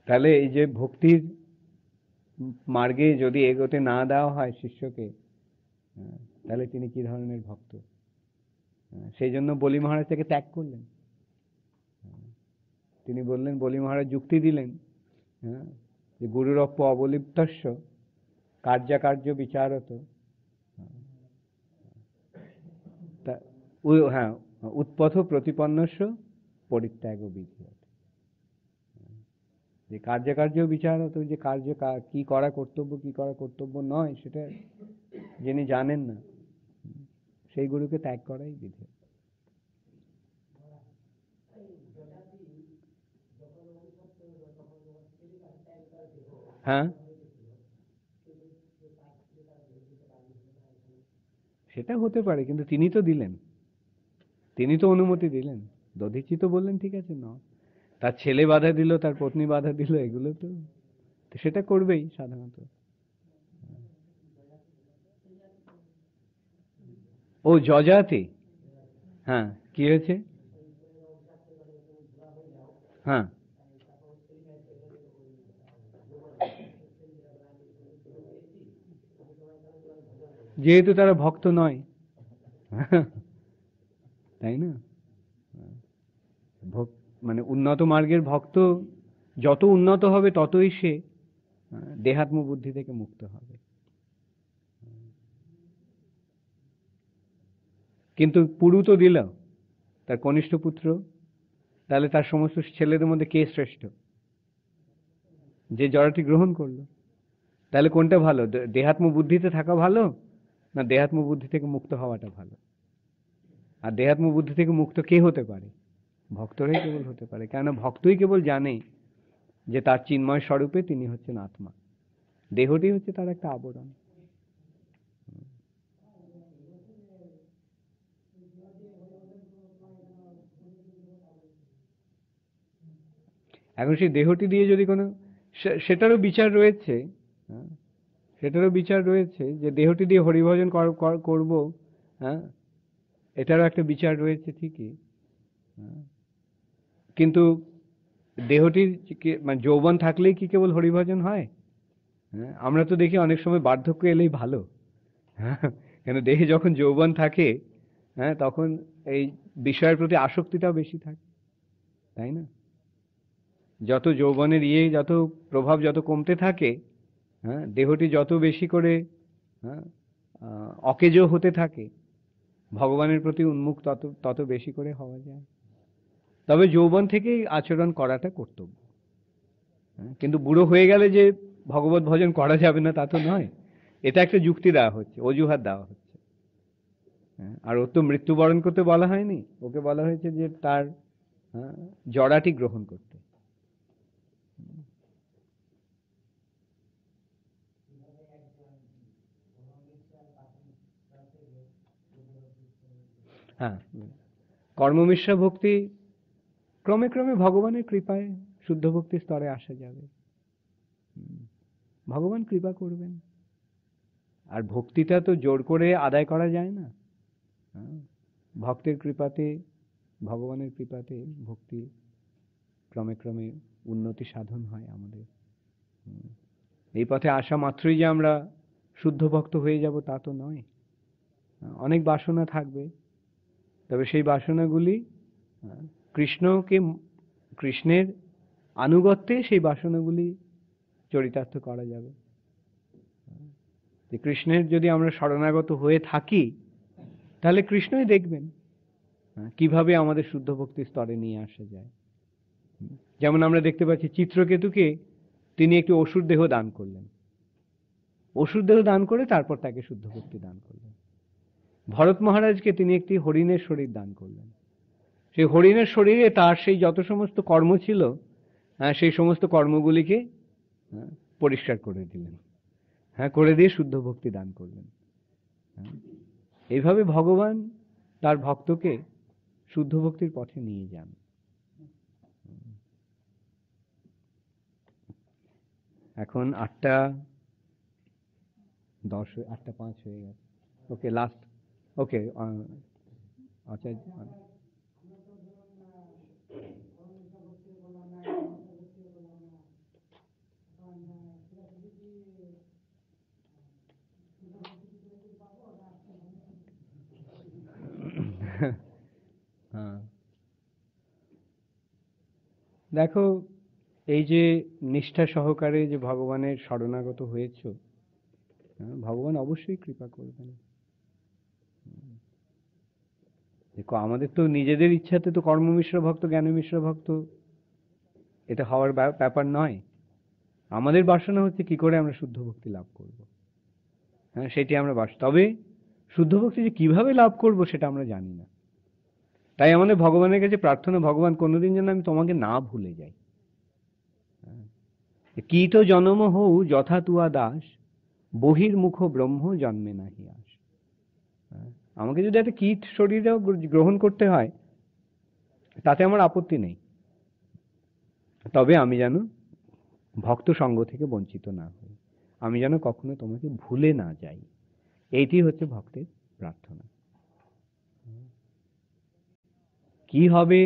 তাহলে এই যে ভক্তির মার্গে যদি এগোতে না দেওয়া হয় শিষ্যকে, তাহলে তিনি কি ধরনের ভক্ত? সেই জন্য বলি মহারাজ তাকে ত্যাগ করলেন। তিনি বললেন, বলি মহারাজ যুক্তি দিলেন, যে গুরুরপ্য অবলিপ্তস্য কার্যাকার্য বিচারত, হ্যাঁ, উৎপথ প্রতিপন্নস্য পরিত্যাগ বিধি। যে কার্যকার্য বিচারত, যে কার্য কি করা কর্তব্য কি করা কর্তব্য নয় সেটা যিনি জানেন না, সেই গুরুকে ত্যাগ করাই বিধি। হ্যাঁ, সেটা হতে পারে, কিন্তু তিনি তো দিলেন, তিনি তো অনুমতি দিলেন। দধিচি তো বললেন ঠিক আছে না, তার ছেলে বাধা দিল, তার পত্নী বাধা দিল, এগুলো তো সেটা করবেই সাধারণত। ও যজাতি, হ্যাঁ, কি হয়েছে? হ্যাঁ, যেহেতু তারা ভক্ত নয়, তাই না? মানে উন্নত মার্গের ভক্ত যত উন্নত হবে, ততই সে দেহাত্ম বুদ্ধি থেকে মুক্ত হবে। কিন্তু পুরু তো দিল, তার কনিষ্ঠ পুত্র, তাহলে তার সমস্ত ছেলেদের মধ্যে কে শ্রেষ্ঠ? যে জড়াটি গ্রহণ করলো। তাহলে কোনটা ভালো, দেহাত্ম বুদ্ধিতে থাকা ভালো না দেহাত্ম বুদ্ধি থেকে মুক্ত হওয়াটা ভালো? আর দেহাত্ম বুদ্ধি থেকে মুক্ত কে হতে পারে? ভক্তরাই কেবল হতে পারে, কেননা ভক্তই কেবল জানে যে তার চিন্ময় স্বরূপে তিনি হচ্ছেন আত্মা, দেহটি হচ্ছে তার একটা আবরণ। এখন সেই দেহটি দিয়ে যদি কোনো, সেটারও বিচার রয়েছে, সেটারও বিচার রয়েছে যে দেহটি দিয়ে হরিভজন করব, হ্যাঁ, এটারও একটা বিচার রয়েছে ঠিকই। কিন্তু দেহটির মানে যৌবন থাকলেই কি কেবল হরিভজন হয়? হ্যাঁ, আমরা তো দেখি অনেক সময় বার্ধক্য এলেই ভালো। হ্যাঁ, কেন দেহে যখন যৌবন থাকে, হ্যাঁ, তখন এই বিষয়ের প্রতি আসক্তিটাও বেশি থাকে, তাই না? যত যৌবনের যত প্রভাব যত কমতে থাকে, হ্যাঁ, দেহটি যত বেশি করে, হ্যাঁ, অকেজো হতে থাকে, ভগবানের প্রতি উন্মুখ তত তত বেশি করে হওয়া যায়। তবে যৌবন থেকেই আচরণ করাটা কর্তব্য। কিন্তু বুড়ো হয়ে গেলে যে ভগবত ভজন করা যাবে না তা তো নয়। এটা একটা যুক্তি দেওয়া হচ্ছে, অজুহাত দেওয়া হচ্ছে। আর ওর তো মৃত্যুবরণ করতে বলা হয়নি, ওকে বলা হয়েছে যে তার জড়াটি গ্রহণ করতে। হ্যাঁ, কর্মমিশ্রা ভক্তি ক্রমে ক্রমে ভগবানের কৃপায় শুদ্ধ ভক্তির স্তরে আসা যাবে। ভগবান কৃপা করবেন। আর ভক্তিটা তো জোর করে আদায় করা যায় না। ভক্তের কৃপাতে, ভগবানের কৃপাতে ভক্তি ক্রমে ক্রমে উন্নতি সাধন হয় আমাদের। এই পথে আসা মাত্রই যে আমরা শুদ্ধ ভক্ত হয়ে যাব তা তো নয়। অনেক বাসনা থাকবে, তবে সেই বাসনাগুলি কৃষ্ণের আনুগত্যে সেই বাসনাগুলি চরিতার্থ করা যাবে। যে কৃষ্ণের যদি আমরা শরণাগত হয়ে থাকি, তাহলে কৃষ্ণই দেখবেন কিভাবে আমাদের শুদ্ধ ভক্তির স্তরে নিয়ে আসা যায়। যেমন আমরা দেখতে পাচ্ছি চিত্রকেতুকে তিনি একটি অসুর দেহ দান করলেন, অসুর দেহ দান করে তারপর তাকে শুদ্ধ ভক্তি দান করলেন। ভরত মহারাজকে তিনি একটি হরিণের শরীর দান করলেন, সেই হরিণের শরীরে তার সেই যত সমস্ত কর্ম ছিল সেই সমস্ত কর্মগুলিকে পরিষ্কার করে দিলেন, করে দিয়ে শুদ্ধ ভক্তি দান করলেন। এইভাবে ভগবান তার ভক্তকে শুদ্ধ ভক্তির পথে নিয়ে যান। এখন 8:10, 8:05 হয়ে গেছে। ওকে, লাস্ট। ওকে, আচ্ছা। হ্যাঁ, দেখো, এই যে নিষ্ঠা সহকারে যে ভগবানের শরণাগত হয়েছ, ভগবান অবশ্যই কৃপা করবেন। দেখো, আমাদের তো নিজেদের ইচ্ছাতে তো কর্মমিশ্র ভক্ত, জ্ঞানমিশ্র ভক্ত এটা হওয়ার ব্যাপার নয়। আমাদের বাসনা হচ্ছে কি করে আমরা শুদ্ধ ভক্তি লাভ করব। সেটি আমরা তবে শুদ্ধ ভক্তি যে কিভাবে লাভ করব সেটা আমরা জানি না। তাই আমাদের ভগবানের কাছে প্রার্থনা, ভগবান কোনোদিন যেন আমি তোমাকে না ভুলে যাই। কীট জনম হউ যথা তুয়া দাস, বহির্মুখ ব্রহ্ম জন্মে নাহি আস। আমাকে যদি একটা কীট শরীরেও গ্রহণ করতে হয় তাতে আমার আপত্তি নেই, তবে আমি যেন ভক্ত সঙ্গ থেকে বঞ্চিত না হই, আমি যেন কখনো তোমাকে ভুলে না যাই। এইটি হচ্ছে ভক্তের প্রার্থনা। কি হবে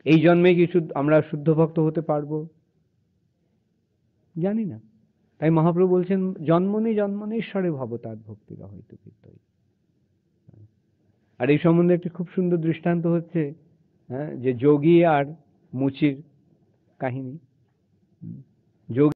এই জন্মে কি আমরা শুদ্ধ ভক্ত হতে পারবো জানি না। তাই মহাপ্রভু বলছেন জন্মনি জন্মনেশ্বরে ভবতাৎ ভক্তির হয়তো কীর্তই। আর এই সম্বন্ধে একটি খুব সুন্দর দৃষ্টান্ত হচ্ছে যে যোগী আর মুচির কাহিনী। যোগী